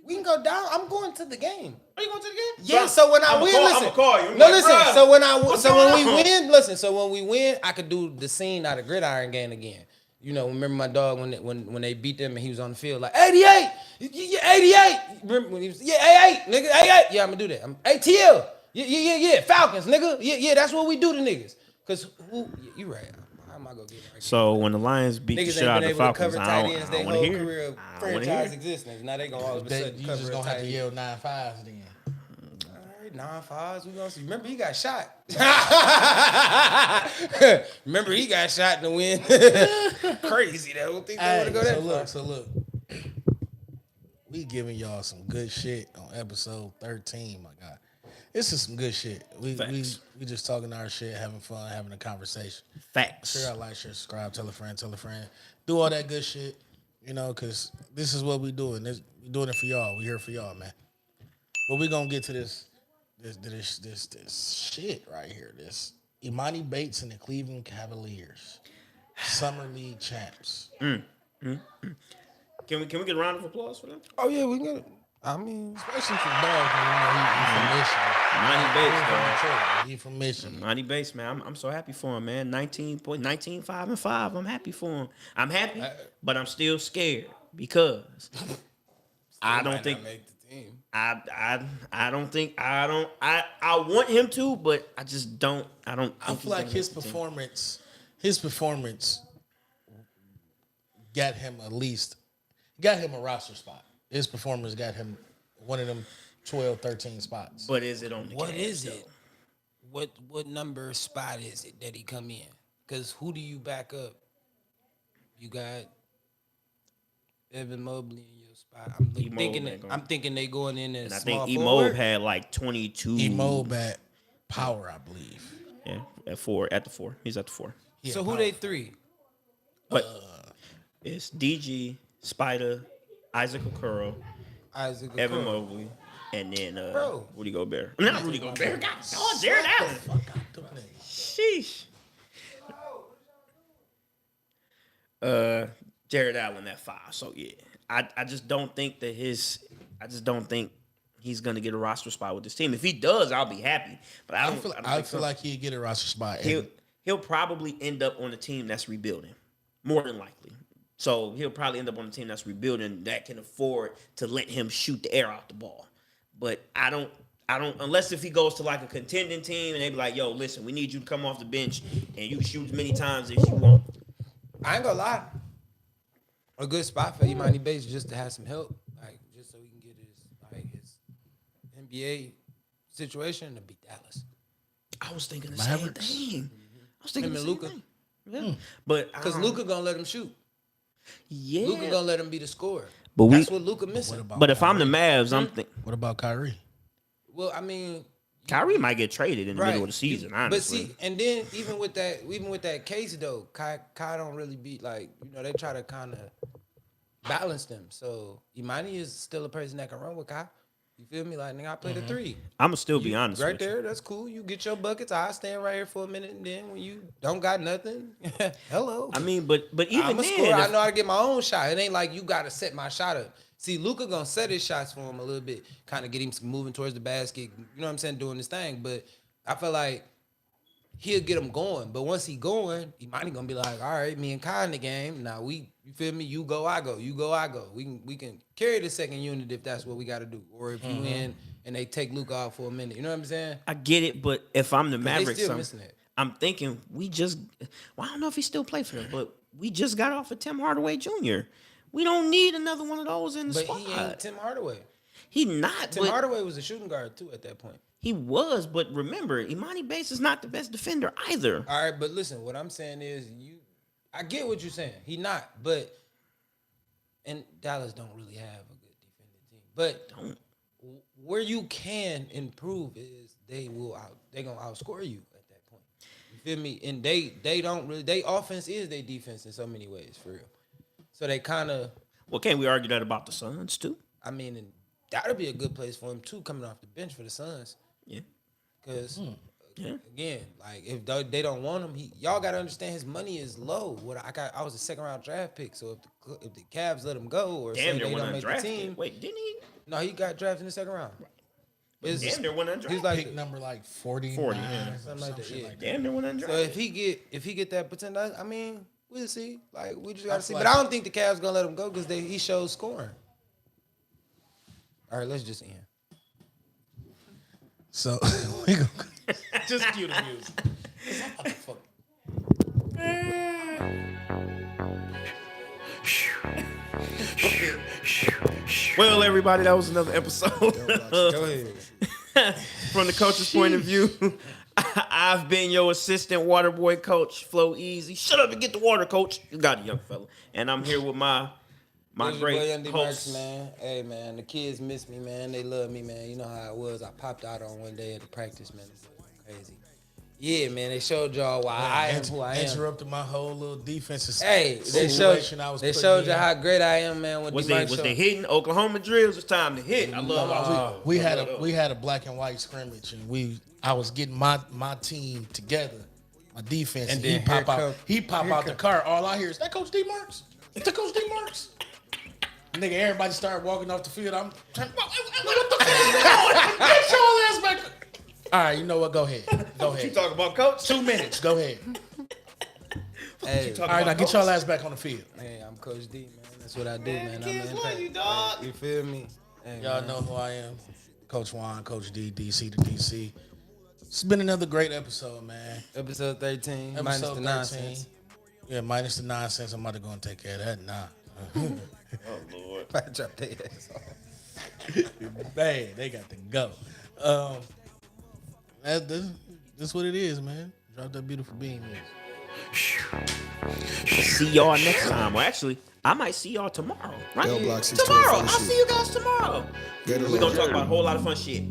We can go down. I'm going to the game. Are you going to the game? Yeah, so when I I'ma win, call- listen. I'ma call you. I'm No, like, listen. bruh, So when what's when we going on? win, listen. So when we win, I could do the scene out of Gridiron game again. You know, remember my dog when they beat them and he was on the field like 88, yeah, 88. Remember when he was 88, nigga, 88. Yeah, I'm gonna do that. I'm ATL. Yeah, Falcons, nigga. Yeah, that's what we do to niggas. Cause you right. How am I gonna get it right? So when the Lions beat the Niggas shit ain't out been of the able to Falcons, cover I tight don't, ends I their don't whole want to hear. career it. of I don't wanna franchise hear. existence. Now they gonna all of a That sudden you cover just a gonna have tight to end. yell 9-5s then. 9-5s. We gonna see. Remember he got shot. Remember he got shot in the wind. Crazy. That don't think they want to go that far. So look. We giving y'all some good shit on episode 13, my God. This is some good shit. We just talking our shit, having fun, having a conversation. Facts. Share out, like, share, subscribe, tell a friend, do all that good shit. You know, because this is what we doing. We doing it for y'all. We here for y'all, man. But we gonna get to this shit right here. This Imani Bates and the Cleveland Cavaliers, Summer League champs. Can we get a round of applause for them? Oh yeah, we can get it. I mean, Especially for Dog, he from Michigan. Monty Bates, dog. He from Michigan. Monty Bates, man. I'm so happy for him, man. 5-5. I'm happy for him. I'm happy, but I'm still scared because I don't think make the team. I want him to, but I just don't. I don't. I think feel he's like gonna his make the team. performance got him a roster spot. His performance got him one of them 12, 13 spots. But is it on the What Cavs, is though? it? What number spot is it that he come in? Because who do you back up? You got Evan Mobley in your spot. I'm thinking they going in as And I small think forward. Emob had like 22. Emob at power, I believe. Yeah, at 4. At the 4. He's at the 4. Yeah, So who they 3? But it's DG, Spider, Isaac Okoro, Isaac Evan Okoro. Mobley, and then Bro. Rudy Gobert. Not Rudy Gobert. God, Jared Allen. Sheesh. Jared Allen at 5. So yeah, I just don't think that he's gonna get a roster spot with this team. If he does, I'll be happy. But I don't feel like he'd get a roster spot. he'll probably end up on a team that's rebuilding, more than likely. So he'll probably end up on a team that's rebuilding that can afford to let him shoot the air out the ball. But I don't unless if he goes to like a contending team and they be like, yo, listen, we need you to come off the bench and you shoot as many times as you want. I ain't gonna lie. A good spot for Imani Bates just to have some help, like just so he can get his NBA situation to beat Dallas. I was thinking the Mavericks. same thing. I was thinking Him the and same Luka. thing. Yeah. But Because Luka gonna let him shoot. yeah. Luka gonna let him be the scorer. But That's what Luka missing. But if I'm the Mavs, I'm thinking What about Kyrie? Well, I mean, Kyrie might get traded in the middle of the season, honestly. But see, and then even with that case though, Kai don't really beat like, they try to kind of balance them. So Imani is still a person that can run with Kai. You feel me? Like, nigga, I play the 3. I'm gonna still be honest Right with you. there, that's cool. You get your buckets. I stand right here for a minute, and then when you don't got nothing, hello. I mean, but even I'm a then, scorer. I know I get my own shot. It ain't like you got to set my shot up. See, Luka gonna set his shots for him a little bit, kind of get him moving towards the basket. You know what I'm saying? Doing this thing, but I feel like he'll get him going. But once he going, Imani gonna be like, all right, me and Kai in the game. Now you feel me? You go, I go. You go, I go. We can carry the second unit if that's what we got to do. Or if you in and they take Luka out for a minute. You know what I'm saying? I get it, but if I'm the Mavericks, still missing it. I'm thinking well, I don't know if he still plays for them, but we just got off of Tim Hardaway Jr. We don't need another one of those in the But squad. he ain't Tim Hardaway. He not. Tim but Hardaway was a shooting guard too at that point. He was, but remember, Imani Bates is not the best defender either. All right, but listen, what I'm saying is I get what you're saying. He not, but and Dallas don't really have a good defending team. But where you can improve is they gonna outscore you at that point. You feel me? And they don't really they offense is their defense in so many ways for real. So they kind of Well, can't we argue that about the Suns too? I mean, and that'll be a good place for him too, coming off the bench for the Suns. Yeah. Because Yeah. again, like if they don't want him, y'all gotta understand his money is low. I was a second round draft pick, so if the Cavs let him go or Damn say near they went don't make the undrafted. team, Wait, didn't he? no, he got drafted in the second round. It's- Damn near went undrafted. He's like Pick number like 40, 40, something like that. Yeah. Damn near went undrafted. So if he get that potential, I mean, we'll see. Like we just gotta see. like- But I don't think the Cavs gonna let him go because he shows scoring. All right, let's just end. So we go. Just cue the music. What the fuck? Well, everybody, that was another episode. Go ahead. From the coach's point of view, I've been your assistant water boy coach, Flow Easy. Shut up and get the water, coach. You got it, young fella. And I'm here with my This your boy, great Young D. host. Merch, man. Hey, man, the kids miss me, man. They love me, man. You know how it was. I popped out on one day at the practice, man. It was crazy. Yeah, man, they showed y'all why I am who I am. Interrupted my whole little defensive Hey, they situation showed, I was they putting showed you in. how great I am, man. When Was D. they Merch showed- hitting Oklahoma drills? It's time to hit. I love we had a black and white scrimmage, and I was getting my team together, my defense, and then he pop out the car. All I hear is that Coach D. Marks. Is that Coach D. Marks? Nigga, everybody started walking off the field. I'm trying. What the fuck is going? Get your ass back. All right, you know what? Go ahead. Go ahead. You talking about coach? 2 minutes. Go ahead. Hey, All right, now get your ass back on the field. hey, I'm Coach D, man. That's what I do, man. I'm kids an love impact. you, dog. You feel me? Hey, Y'all man. know who I am. Coach Juan, Coach D, DC to DC. It's been another great episode, man. Episode 13, Episode minus the 13. nonsense. Yeah, minus the nonsense. I'm about to go and take care of that. Nah. Oh, Lord. I dropped their ass off. Man, they got to go. This what it is, man. Drop that beautiful beam in. See y'all next time. Well, actually, I might see y'all tomorrow, right? L Block 612 Tomorrow. for the I'll shit. see you guys tomorrow. Gator We're going to Love. talk about a whole lot of fun shit.